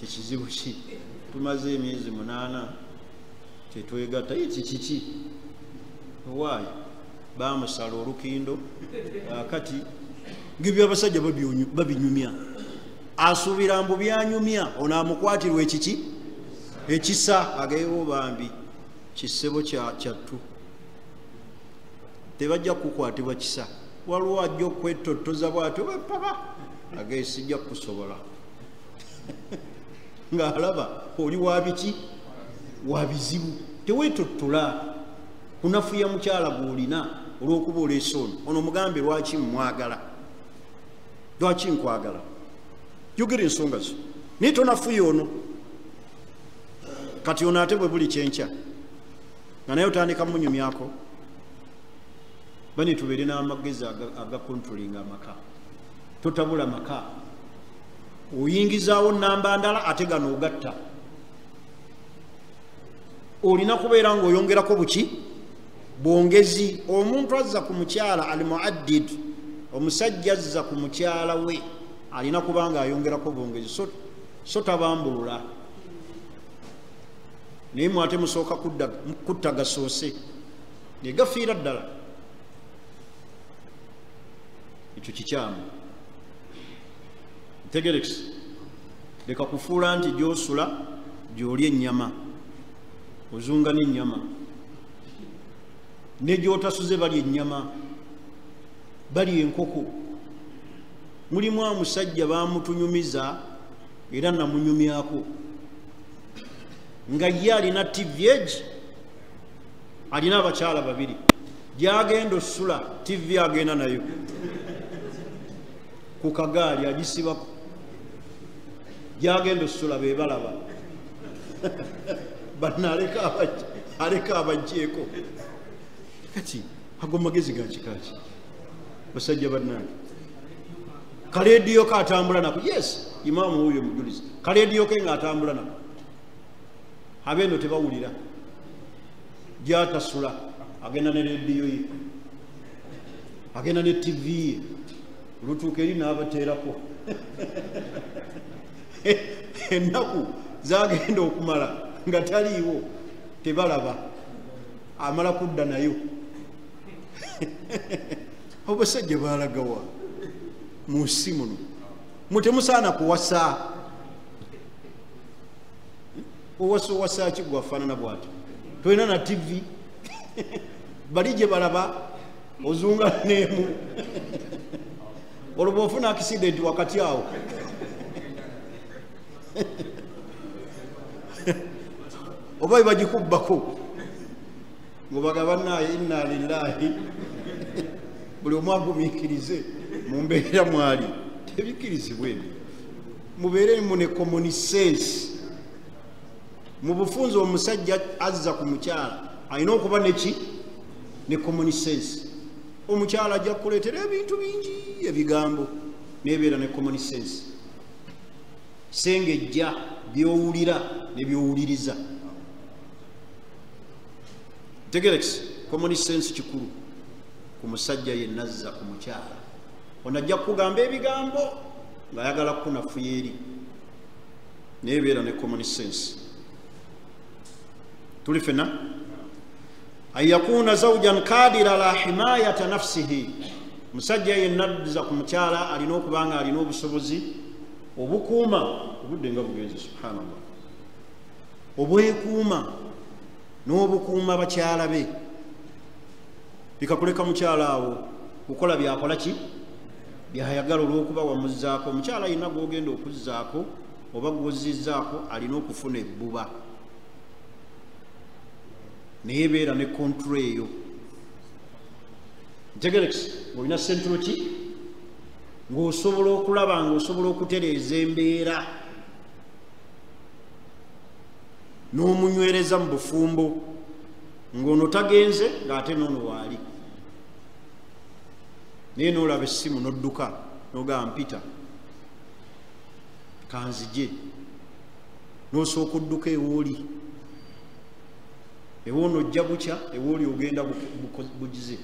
Kikizibu ki? Tumaze emyezi 8 tetwegatta. Kiki? Waayi bamusala olukindo kati ngibyo abasajja babinyumya, asuubira mbu byanyumya, ono amukwatirwa ekiki ekisa ageewo bambi kisebo kyattu. Tebajja kukwatibwa kisa, waliwo ajja okwetottoza bwatyo bapapa agee sijja kusobola ng'alaba oli wabiki wabizibu. Teweetottola kunafuya mukyala gw'olina olw'okuba oleese ono mugambe lwaki mmwagala, lwaki nkwagala, yogera ensonga zo naye tonafuya ono. Kati ono ate bwe buli kyenkya nga naye otandika munyumyako. Bani tubeere n'amagezi agakontrolinga amaka, totabula maka, oyingizaawo namba ndala ate gano ogatta. Olina kubeera ng'oyongerako buki bwongezi. Omuntu azza ku mukyala ali muaddid, omusajja azza ku mukyala we alina kubanga ayongerako bwongezi, so tabambulula. Naye mwate musooka kutta gasoose ne gafiira ddala. Ekyo kikyamu. Tegerekisi leka kufuula nti gy'osula gy'olya ennyama, ozunga n'ennyama, ne gy'otasuze balya ennyama, balya enkoko. Mulimu omusajja bamutunyumiza era namunyumyako nga ye alina TV egi, alina abakyala 2 gyagenda osula TV agenda nayo ku kagaali agisibako, gyagenda osula be balaba banna aleka abajjeeko. Kati ago magezi ga kikaaki basajja bannange. Kaleediyo katambula nako, yes imaamu huyo mujulizi, kaleediyo ke ng'atambula nako, abeeno tebawulira, gyatasula agenda ne leediyo ye, agenda ne TV ye, olutuuka eri n'abateerako ennaku zagenda okumala nga taliiwo, tebalaba, amala kudda nayo. Abasajja balagawa mu nsi muno, mutemusaana kuwasa. Owasa ki gwafaanana bw'atyo? Tolina na TV bali gye balaba, ozunga n'emu olwo bw'ofuna akisidenti wakati awo oba bagikubbako ngobaga bannaaye inna lillahi, buli omu agumiikirize mu mbeera mwali. Tebikirizibwa ebyo, mubeere mu ne common sense. Mu bufunze omusajja azza ku mukyala alina okuba neki ne common sense. Omukyala ajja kukuleetera ebintu bingi ebigambo, nebeera ne common sense. Sengejja byowulira ne byowuliriza. Tegerekisi common sense kikulu ku musajja yenna azza ku mukyala. Ono ajja kukugamba ebigambo ng'ayagala kukunafuya eri, nebeera ne common sense. Tuli fena ayakuna zawjan kadira la himayata nafsihi. Musajja yenna azza ku mukyala alina okubanga alina obusobozi obukuuma obudde nga bugenzi, subhanallah, obwekuuma n'obukuuma bakyala be, bikakuleka mukyala awo kukola byakola ki byayagala olw'okuba wamuzzaako. Omukyala alina gw'ogenda okuzzaako oba gw'ozizzaako alina okufuna ebbuba. naye beera ne kontro eyo ntegerekisi ng'olina senturo ki ng'osobola okulaba ng'osobola okutereeza embeera n'omunywereza mu bufumbo ng'ono tagenze ng'ate n'ono waali naye n'olaba essimu n'odduka n'ogamba mpita kanzije n'osooka odduka ewooli ewoono ojja bukya ewooli ogenda bugize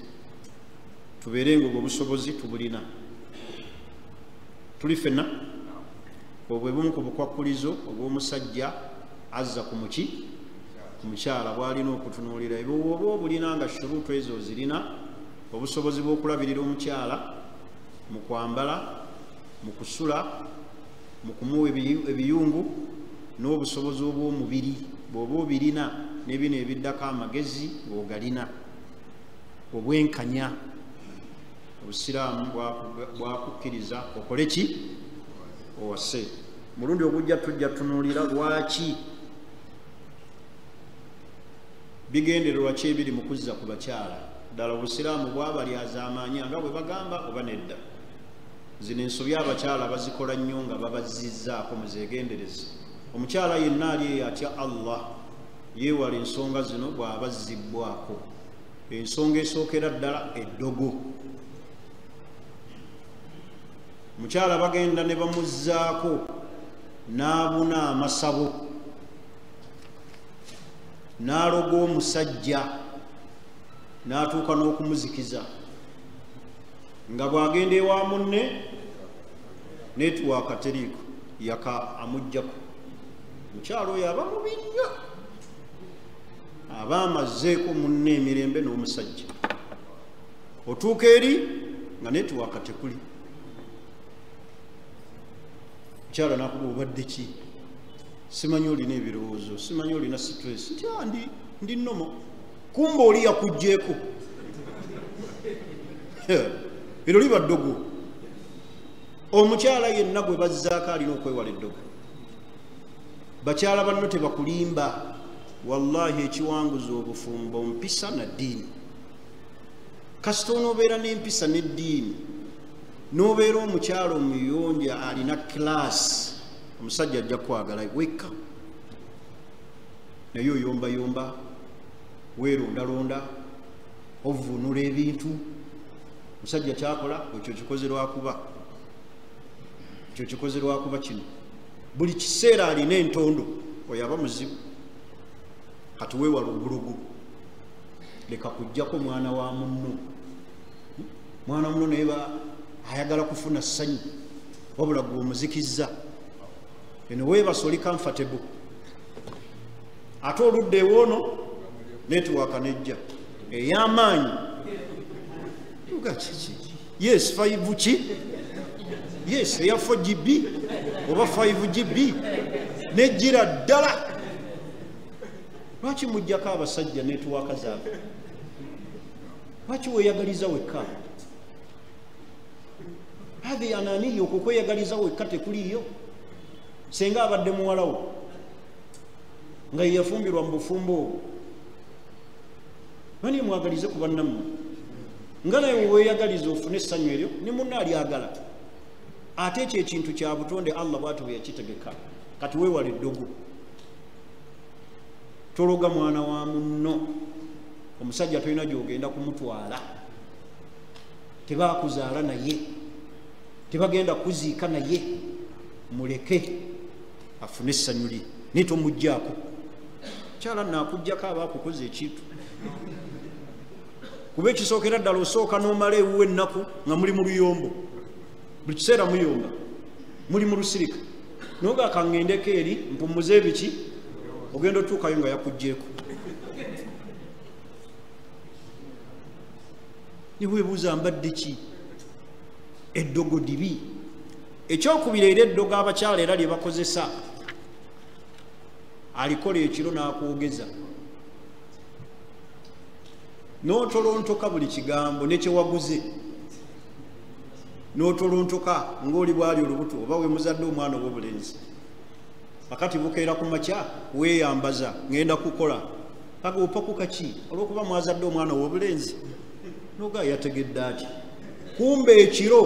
tubeere ng'obwo obusobozi tubulina tuli ffenna obwo bumu ku bukwakkulizo obw'omusajja azza ku mukyala bw'alina okutunuulira ebwoba obulina nga shuruutu ezo zirina obusobozi bw'okulabirira omukyala mu kwambala mu kusula mu kumuwa ebiyungu n'obusobozi obw'omubiri bw'oba obirina n'ebino ebiddako amagezi ng'ogalina obwenkanya obusiraamu bwakukkiriza okole ki owase mulundi ogujja tujja tunuulira lwaki bigendererwa ki ebiri mu kuzza ku bakyala ddala obusiraamu bwabalyaza amaanyi nga bwe bagamba oba nedda zino ensobi abakyala bazikola nnyo nga babazizzaako muzeegendereze omukyala yenna ali eyo atya Allah yeewala ensonga zino bw'aba zibbwako ensonga esookera ddala eddogo mukyala bagenda ne bamuzzaako n'abuna amasabo n'aloga omusajja n'atuuka n'okumuzikiza nga bw'agenda ewa munne netiwaaka teriiko yaka amuggyako mukyala oyo aba mubi nnyo aba amazeeko munne emirembe n'omusajja otuuka eri nga netiwaaka tekuli mukyala nakuba obadde ki simanyi olina ebirowoozo simanyi olina stress nti ndi nnomo kumba oli yakugjeeko ero liba ddogo omukyala yenna gwe bazzaako alina okwewala eddogo bakyala banno tebakulimba wallahi ekiwanguza obufumbo mpisa na ddiini kasita onoobeera n'empisa n'eddiini n'obeera omukyala omuyonja alina kilaasi omusajja ajja kwagala wekka naye oyombayomba weerondalonda ovunula ebintu omusajja kyakola ekyo kikoze lwakuba kino buli kiseera alina entondo oyo aba muzibu kati weewala obulogo leka kujjako mwana wa munno naye ayagala kufuna ssanyu wabula gwe omuzikizza eno weebasa oli comfortable ate oludda ewoono netiwaaka nejja ey'amaanyi tuga kiki yes 5 ki yes eya 4GB oba 5GB nejjira ddala lwaki mujjako abasajja netiwaaka zaabwe lwaki weeyagaliza wekka hathi ananiyo okwo kweyagaliza wekka tekuliyo senga abadde muwalawo nga yeyafumbirwa mu bufumbo obwo mani mwagalize ku bannammwe nga naye weeyagaliza ofune essanyu eryo ne munna alyagala ate ekyo ekintu kya butonde Allah bw'ati bwe yakitegeka kati weewala eddogo tologa mwana wa munno omusajja tolina gy'ogenda kumutwala tebaakuzaala naye tebagenda kuziika naye muleke afune essanyu lye naye tomuggyako kyala naakuggyako aba akukoze ekintu kuba ekisookera ddala osooka n'omala ewuwa ennaku nga muli mu luyombo buli kiseera muyomba muli mu lusirika nogaaka ŋŋendeko eri mpumuze ebiki ogenda otuukayo nga yakuggyeko ne weebuuza mbadde ki eddogo dibi ekyokubiri era eddogo abakyala era lye bakozesa alikola ekiro n'akwogeza n'otolontoka buli kigambo nekyewaguze n'otolontoka ng'oli bwali olubuto oba we muzadde omwana ow'obulenzi akati bukeera ku makya weeyambaza ngenda kukola agoopa ku kaki olw'okuba mwazadde omwana w'obulenzi noga yategedde ati kumbe ekiro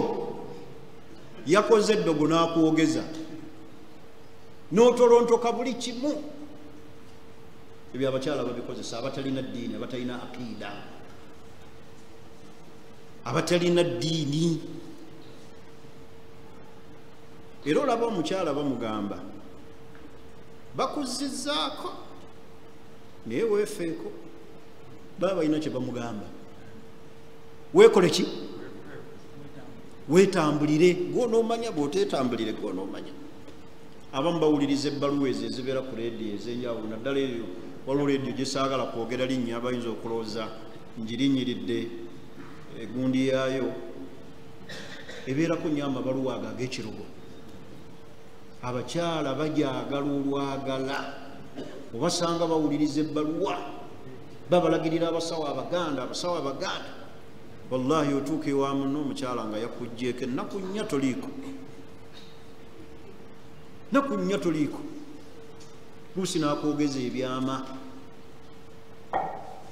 yakoze eddogo n'akwogeza n'otolontoka buli kimu. Ebyo abakyala babikozesa abatalina ddiini, abatalina aqiida, abatalina ddiini. Era olaba omukyala bamugamba bakuzizzaako naye weefeeko, baba balina kye bamugamba, weekole ki? Weetambulire, gw'onoomanya, bw'oteetambulire gw'onoomanya. Abamu bawuliriza ebbaluwa ezo ezibeera ku leediyo ez'enjawulo, naddala eyo waliwo leediyo gye saagala kwogera linnya, abayinza okulowooza ngirinyiridde egundi yaayo, ebeerako nnyo amabaluwa ago ag'ekirugo. Abakyala bajaagala olwagala, obasanga bawuliriza ebbaluwa babalagirira abasawo abaganda, abasawo abaganda. Wallahi otuuka ewa munno omukyala nga yakugjeeko ennaku nnya toliiko, naku nnya toliiko, luusi n'akwogeza ebyama,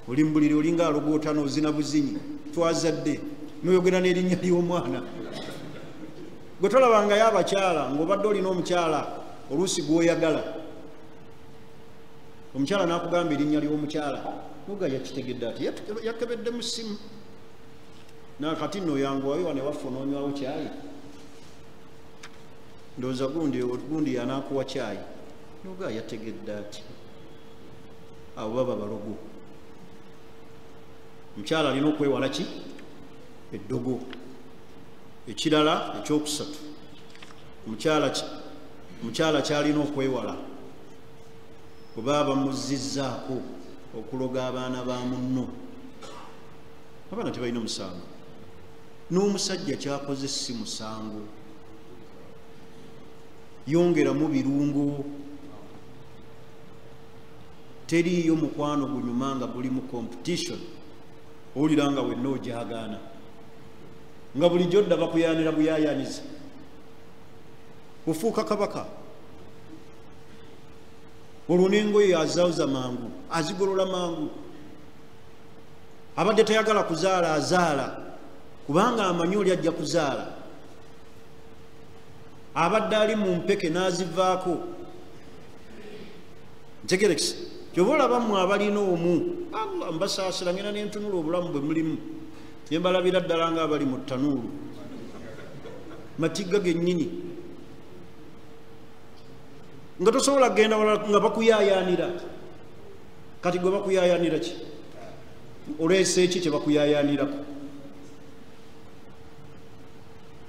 oli mu buliri olinga alogoota n'ozina buzinyi, twazadde n'oyogera n'erinnya ly'omwana. Gwe tolabangayo abakyala ng'obadde olina omukyala oluusi gw'oyagala, omukyala n'akugamba erinnya ly'omukyala noga yakitegedde ati yakebedde mu ssimu, nakati n'oyanguwayo wane waffe onoonywawo kyayi, ndowooza gundi yanaakuwa kyayi, noga yategedde ati abo baba balogo. Omukyala alina okwewala ki? Eddogo. Ekirala ekyokusatu, omukyala kyalina okwewala kuba bamuzizzaako okuloga abaana ba munno. Abaana tebalina musango, n'omusajja kyakoze si musango, yongeramu birungo. Teriiyo mukwano gunyuma nga guli mu competition, owulira nga wenna ojagaana, nga bulijjo dda bakuyaanira buyaayaniza, ofuuka kabaka. Olwo n'engoye azauza mangu, azigolola mangu. Abadde tayagala kuzaala azaala kubanga amanyi oli ajja kuzaala. Abadde ali mu mpeke n'azivaako. Ntegerekisa kyoba olabamu abalina omu, Allah mbasaasira, ngenda n'entunula obulamu bwe mulimu, ne mbalabira ddala ng'abali mu ttanuulu, matigga gennyini, nga tosobola kgenda wala nga bakuyaayaanira. Kati gwe bakuyaayaanira ki? Oleese ki kye bakuyaayaanirako?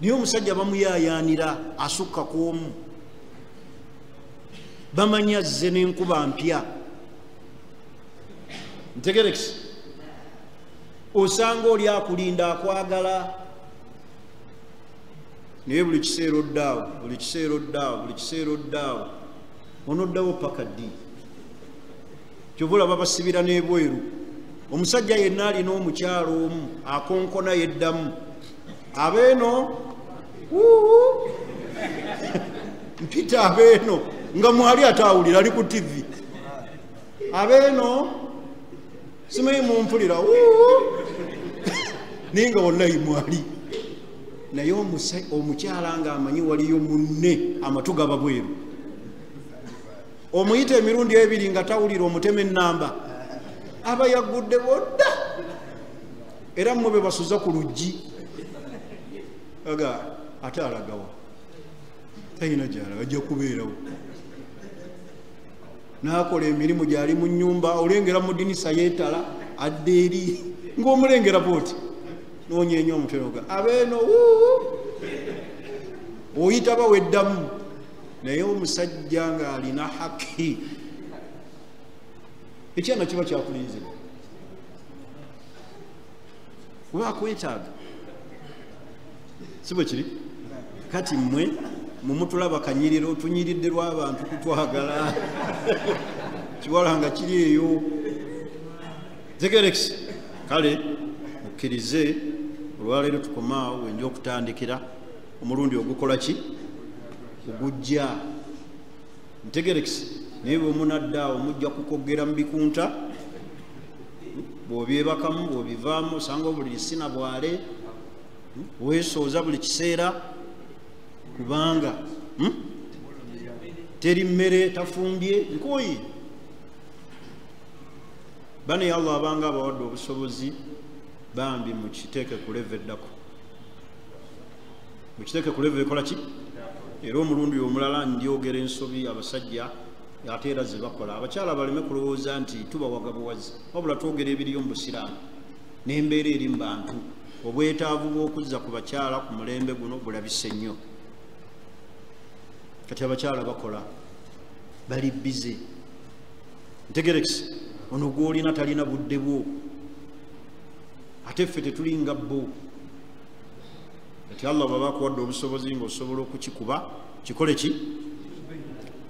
Naye omusajja bamuyaayaanira asukka ku omu, bamanyi azze n'enkuba mpya. Ntegerekisa osanga oli akulinda akwagala, naye buli kiseera oddaawo, buli kiseera oddaawo, buli kiseera oddaawo, onoddawo paka ddi. Kyova olaba basibira n'ebweru. Omusajja yenna alina omukyalo omu akonkona yeddamu, abeeno mpita abeeno nga mwali atawulira ali ku TV, abeeno simanyi mumpulira naye nga wallahi mwali. Naye omukyala nga amanyi waliyo munne amatu gaba bweru, omuyita emirundi ebiri nga tawulira omutema ennamba, aba yaggudde bodda. Era mmwe be basuza ku luggi aga ate alagawa, talina gyala ajja kubeerawo, n'akola emirimu gyali mu nnyumba. Olengera mu dinisa yeetala adde eri ng'omulengera booti n'onyeenya omutwe noga abeeno oyita baweddamu. Naye omusajja ng'alina haki, ekyana kiba kyakulinzibwa kuba akwetaaga, si bwe kiri? Kati mmwe mumutulaba kanyiriro, tunyiridde lw'abantu kutwagala kiwala nga kiri eyo. Zegerekisi kale mukkirize olwaleero tukomaawo wenja okutandikira omulundi ogukola ki? Ogujja. Ntegerekisi naye bwe munaddaawo mujja kukoggera mu bikunta bw'obyebakamu bw'obivaamu osanga obuliri sina bwale weesooza buli kiseera kubanga teri mmere tafumbye nkooyi. Bane ya Allah abanga abawadde obusobozi bambi mukiteeke ku level eddako, mukiteeke ku level ekola ki. Era omulundi omulala ndyogera ensobi abasajja ate era ze bakola, abakyala baleme kulowooza nti tubawaga buwazi, wabula twogera ebiriyo mu busiraamu n'embeera eri mu bantu. Obwetaavu bw'okuzza ku bakyala ku mulembe guno bulabise nnyo. Kati abakyala bakola, bali bize. Ntegerekisi ono gw'olina talina budde bwo, ate ffe tetulinga bbo. Kati Allah baba akuwadde obusobozi ng'osobola okukikuba, kikole ki?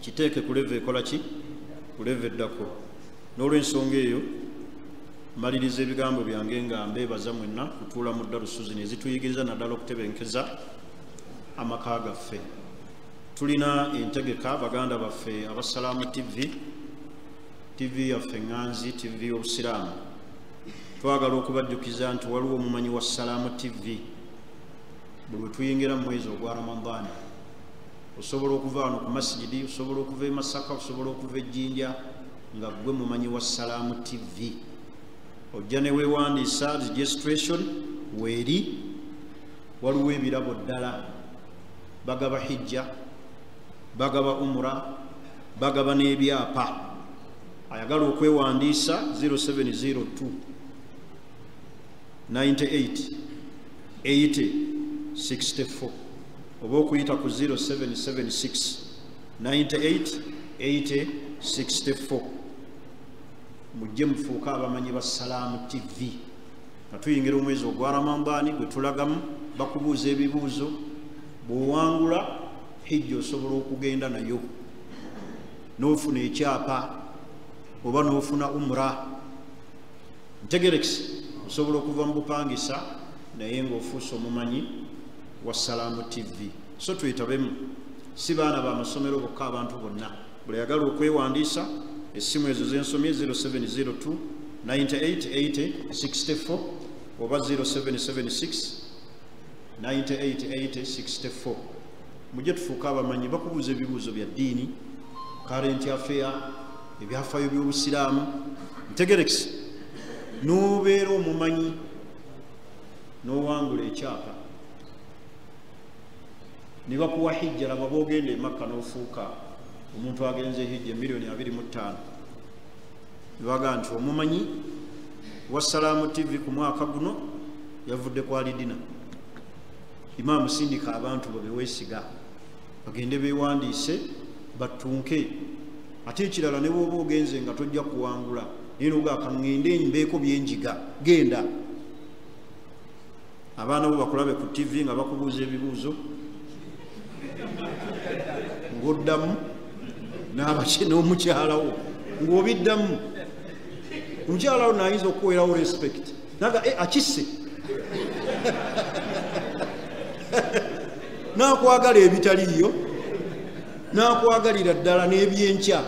Kiteeke ku leve ekola ki? Ku leve eddako. N'olw'ensonga eyo maliriza ebigambo byange nga mbeebaza mwenna kutuula mu dalusuzi ezituyigiriza naddala okutebenkeza amaka gaffe. Tulina entegeka baganda baffe Abassalaamu TV yaffe Nganzi TV y'Obusiraamu. Twagala okubajjukiza nti waliwo omumanyi wa Salaamu TV. Bwe tuyingira mu mwezi ogwa Ramadani osobola okuva wano ku masjidi, osobola okuva e Masaka, osobola okuva e Jjinja nga gwe mumanyi wa Salaamu TV. Ojja ne weewandiisa registration weeri, waliwo ebirabo ddala. Bagaba hijja, bagaba umura, bagaba n'ebyapa. Ayagala okwewandiisa 0702 98 80 64 oba okuyita ku 0776 98 80 64. Mujje mufuuka abamanyi ba Salaamu TV. Nga tuyingira omwezi ogwa Ramadani gwe tulagamu, bakubuuza ebibuuzo, bw'owangula hijja osobola okugenda nayo n'ofuna ekyapa oba n'ofuna umura. Ntegerekisi osobola okuva mu bupangisa naye ng'ofuuse omumanyi wa Salaamu TV. So twetabemu, si baana b'amasomero bokka, abantu bonna. Buli ayagala okwewandiisa, essimu ezo z'ensomye 0702 98 80 64 oba 0776 98 80 64. Mujje tufuuke abamanyi, bakubuuza ebibuuzo bya ddiini, current affair, ebyafaayo by'Obusiraamu. Ntegerekisi n'obeera omumanyi n'owangula ekyapa ne bakuwa hijja. Laba bw'ogenda e Makka n'ofuuka omuntu agenze hijja $2.25 baga nti omumanyi wa Salaamu TV ku mwaka guno yavudde ku alidina. Imaamu sindika abantu beweesiga bagende beewandiise batunke. Ate ekirala ne bw'oba ogenze nga tojja kuwangula naye n'ogaka ngende mbeeko byenjiga, genda. Abaana bo bakulabe ku TV nga bakubuuza ebibuuzo ng'oddamu n'omukyala wo ng'obiddamu. Omukyala wo naayinza okuweerawo respect naga akisse n'akwagala ebitaliiyo, n'akwagalira ddala n'ebyenkya.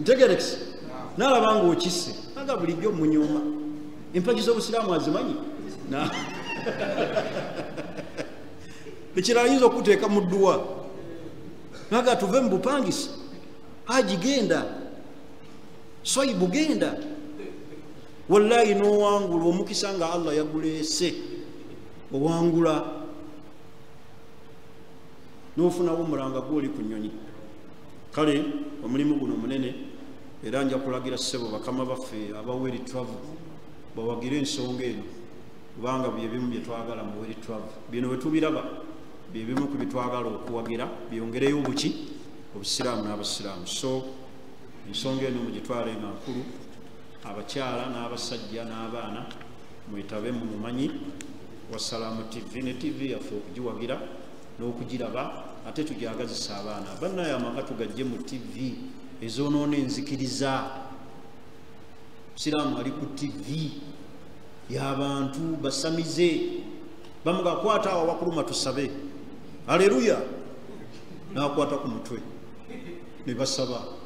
Ntegerekisi n'alaba ng'okisse naga bulijjo munyooma. Empagi z'Obusiraamu azimanyi ekirala ayinza okuteeka mu dduwa naga tuve mu bupangisa, haji genda, swaibu genda. Wallahi n'owangula omukisa nga Allah yaguleese, owangula n'ofunawo omulanga gw'oli ku nnyonyi. Kale omulimu guno munene, era nja kulagira ssebo bakama baffe aba World Travel bawagire ensonga eno, kubanga byebimu bye twagala mu World Travel. Bino bwe tubiraba byebimu ku bitwagala okuwagira byongereyo obuki Obusiraamu n'Abasiraamu. So ensonga eno mugitwale nga nkulu. Abakyala n'abasajja n'abaana mwetabe mu mumanyi wa Salaamu TV. Ne TV yaffe okugiwagira n'okugiraba ate tugyagazisa abaana bannaye amaka tugajje mu TV ezoonoona enzikiriza. Obusiraamu ali ku TV y'abantu basamize. Bamugakwata awo wakuluma tusabe, aleluya, n'akwata ku mutwe ne basaba.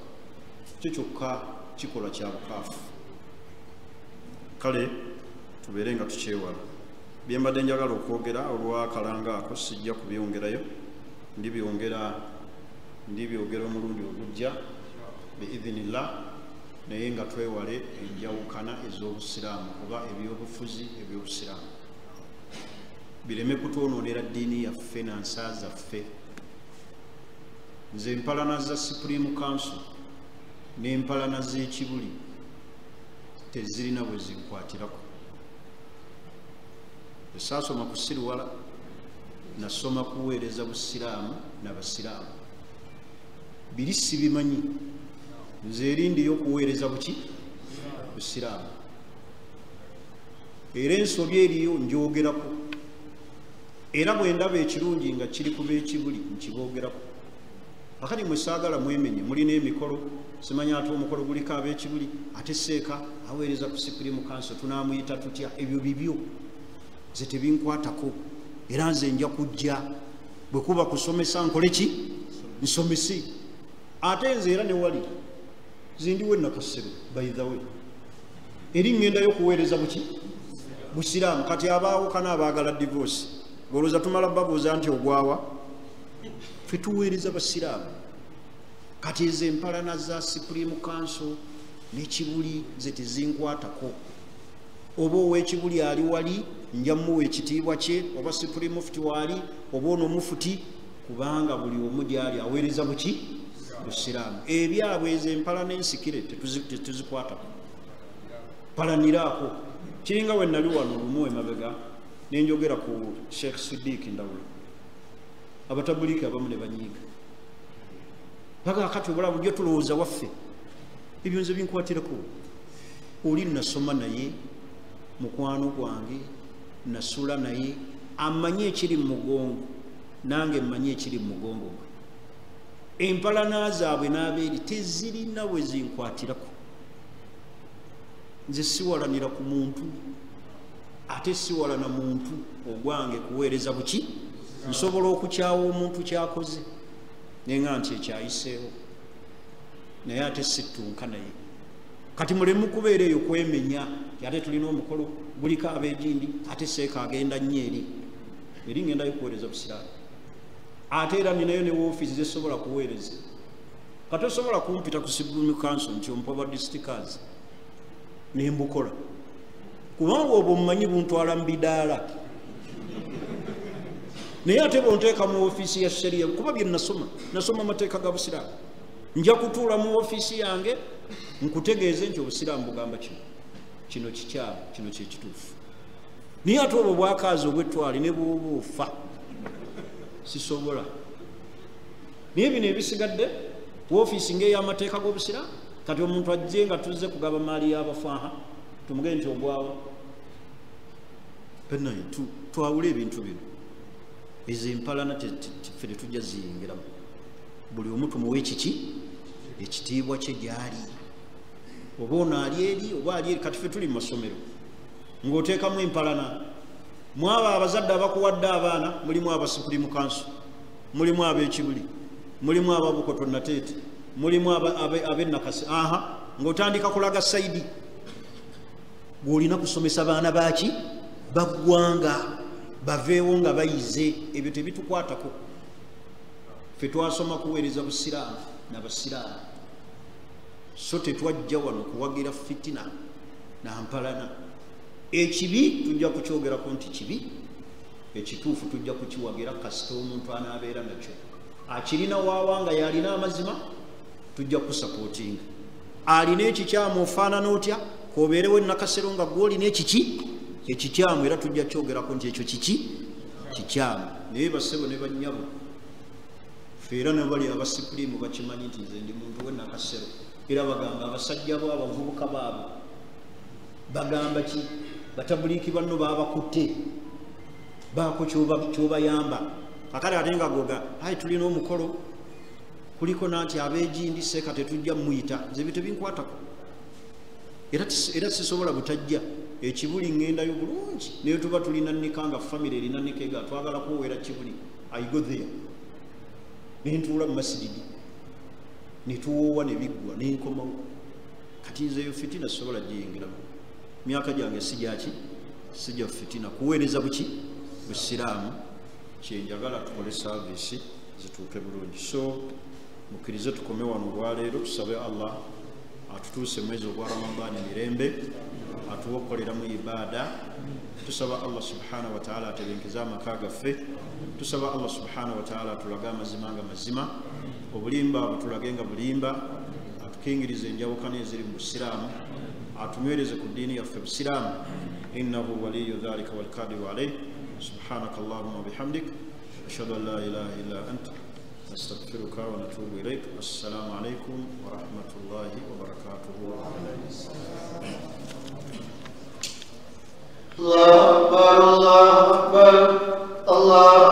Kyo kyokka kikola kya bukaafu. kale tubeere nga tukyewala. Bye mbadde njagala okwogera olw'akalanga ako sijja kubyongerayo, ndibyogera omulundi ogujja biidhinillah, naye nga twewale enjawukana ez'obusiraamu oba ebyobufuzi eby'obusiraamu bireme kutwonoonera ddiini yaffe na nsa zaffe. Nze empalana za Supreme Council n'empalana z'ekibuli tezirina bwe zinkwatirako. Esaasoma ku Siriwala, nasoma kuweereza busiraamu n'abasiraamu. Biri sibimanyi, nze erindiyo kuweereza buki busiraamu. Era ensobi eriyo njoogerako, era bwe ndaba ekirungi nga kiri ku b'ekibuli nkiboogerako. Kakati mwe saagala mwemenye, mulina emikolo, simanya ate omukolo guliko ab'ekibuli, ate seeka aweereza ku Supreme Council tunaamuyita tutya? Ebyo bibyo nze tebinkwatako, era nze nja kujja bwe kuba kusomesa nkole ki? Nsomesi. Ate nze era ne wali zindiwe Nakasero by the way, eri ŋŋendayo kuweereza buki busiraamu. Kati abaawo kana abaagala divorce golooza tumala babuuza nti ogwawa? Ffe tuweereza basiraamu. Kati ezo empalana za Supreme Council n'ekibuli nze tezinkwatako. Oba ow'ekibuli ali wali nja muwa ekitiibwa kye, oba Supreme Mufti wali, oba ono mufuti, kubanga buli omu gyali aweereza buki busiraamu. Ebyabwe ezo empalana ensikire tetuzikwatako. Palaniraako. Kiringa we nali wano lumu emabega ne njogera ku Sheikh Siddiq Ndawula, abatabuliki abamu ne banyiiga baga kati obula bujjo tulowooza waffe. Ebyo nze binkwatirako. Oli nasoma naye, mukwano gwange, nasula naye, amanye ekiri mu mugongo, nange mmanye ekiri mu mugongo gwe. Empalana zaabwe n'abeeri tezirina we zinkwatirako. Nze siwalanira ku muntu, ate siwalana muntu ogwange kuweereza buki. Nsobola okukyawa omuntu kyakoze nenga nti ekyayiseewo, naye ate situnka naye. Kati mulemu kubeera eyo kwemenya, ate tulina omukolo guliko ab'egindi, ate seeka agenda nnyo eri ngendayo kuweereza busiraamu. Ate era ninayo ne woofiisi zesobola kuweereza. Kati osobola kumpita ku Supreme Council nti ompoba districters nembukola, kubanga obwo mumanyi buntwala mu bidaala. Naye ate bonteeka mu woofiisi ya Sharia, kuba bye nasoma amateeka ga busiraamu, nja kutuula mu woofiisi yange nkutegeeze nti obusiraamu bugamba kino kikyamu, kino kyekituufu. Naye ate obwo bwakaazi obw'ettwali ne bw'oba ofa sisobola. Naye bino ebisigadde woofiisi ng'ey'amateeka g'obusiraamu, kati omuntu ajje nga tuzze kugaba maali y'abafaaha tumugende nti ogwawa. Naye twawule ebintu bino. Ezo empalana ffe tetujja ziyingiramu. Buli omu tumuwe ekitiibwa kye gyali. Oba ono ali eri oba ali eri. Kati ffe tuli mu masomero ng'oteekamu empalana, mwabo abazadde abakuwadde abaana, mulimu aba Supreme Council, mulimu ab'ekibuli, mulimu ababukoto nateete, mulimu ab'e Nakasi. Ng'otandika kulaga sayidi gw'olina kusomesa baana baki baggwanga baveewo nga bayize. Ebyo tebitukwatako. Ffe twasoma kuweereza busiraamu n'abasiraamu, so tetwajja wano kuwagira fitina na mpalana. Ekibi tujja kukyogerako nti kibi, ekituufu tujja kukiwagira kasita omuntu anaabeera nakyo. Akirina waawanga yalina amazima tujja kusapootinga. Alina ekikyamu ofaanana otya k'obeerewo Nakasero nga gw'olina ekikyamu, era tujja kyogerako nti ekyo kikyamu. Naye bassebo ne bannyabo, ffe era ne bali aba Supreme bakimanyi nti nze ndi muntu w'e Nakasero. Era bagamba abasajja bo abavubuka baabo bagamba ki? Batabuliiki banno baabakutte, baako kyobayamba. Kakale ate nga goga tulina omukolo kuliko nanti ab'egindi seeka tetujja muyita. Nze ebyo tebinkwatako, era sisobola butajja. Ekibuli ŋŋendayo bulungi, naye tuba tulina nikanga famire erina nikega twagala kuweera kibuli, I go there ne ntuula mu masiridi ne tuwoowa ne biggwa ne nkomawo. Kati nze eyo fitina sisobola giyingiramu. myaka gyange sijja fitina kuweereza buki busiraamu kyenjagala tukole saavisi zituuke bulungi. So mukkirize tukome wano olwaleero, tusabe Allah atutuuse mwezi ogwa Ramadani mirembe, atuwe okukoleramu ibaada. Tusaba Allah subhanahu wa ta'ala atebenkeze amaka gaffe, tusaba Allah subhanahu wa ta'ala atulage amazima nga mazima, obulimba butulage nga bulimba, atukingirize enjawukana eziri mu busiraamu, atunywereze ku ddiini yaffe busiraamu. Innahu waliyu dhalika wal qadiru alayhi. Subhanaka Allahumma wa bihamdik, ashhadu an la ilaha illa anta, nastaghfiruka wa natubu ilayk. Assalamu alaykum wa rahmatullahi wa barakatuh. Allah Akbar, Allah Akbar, Allah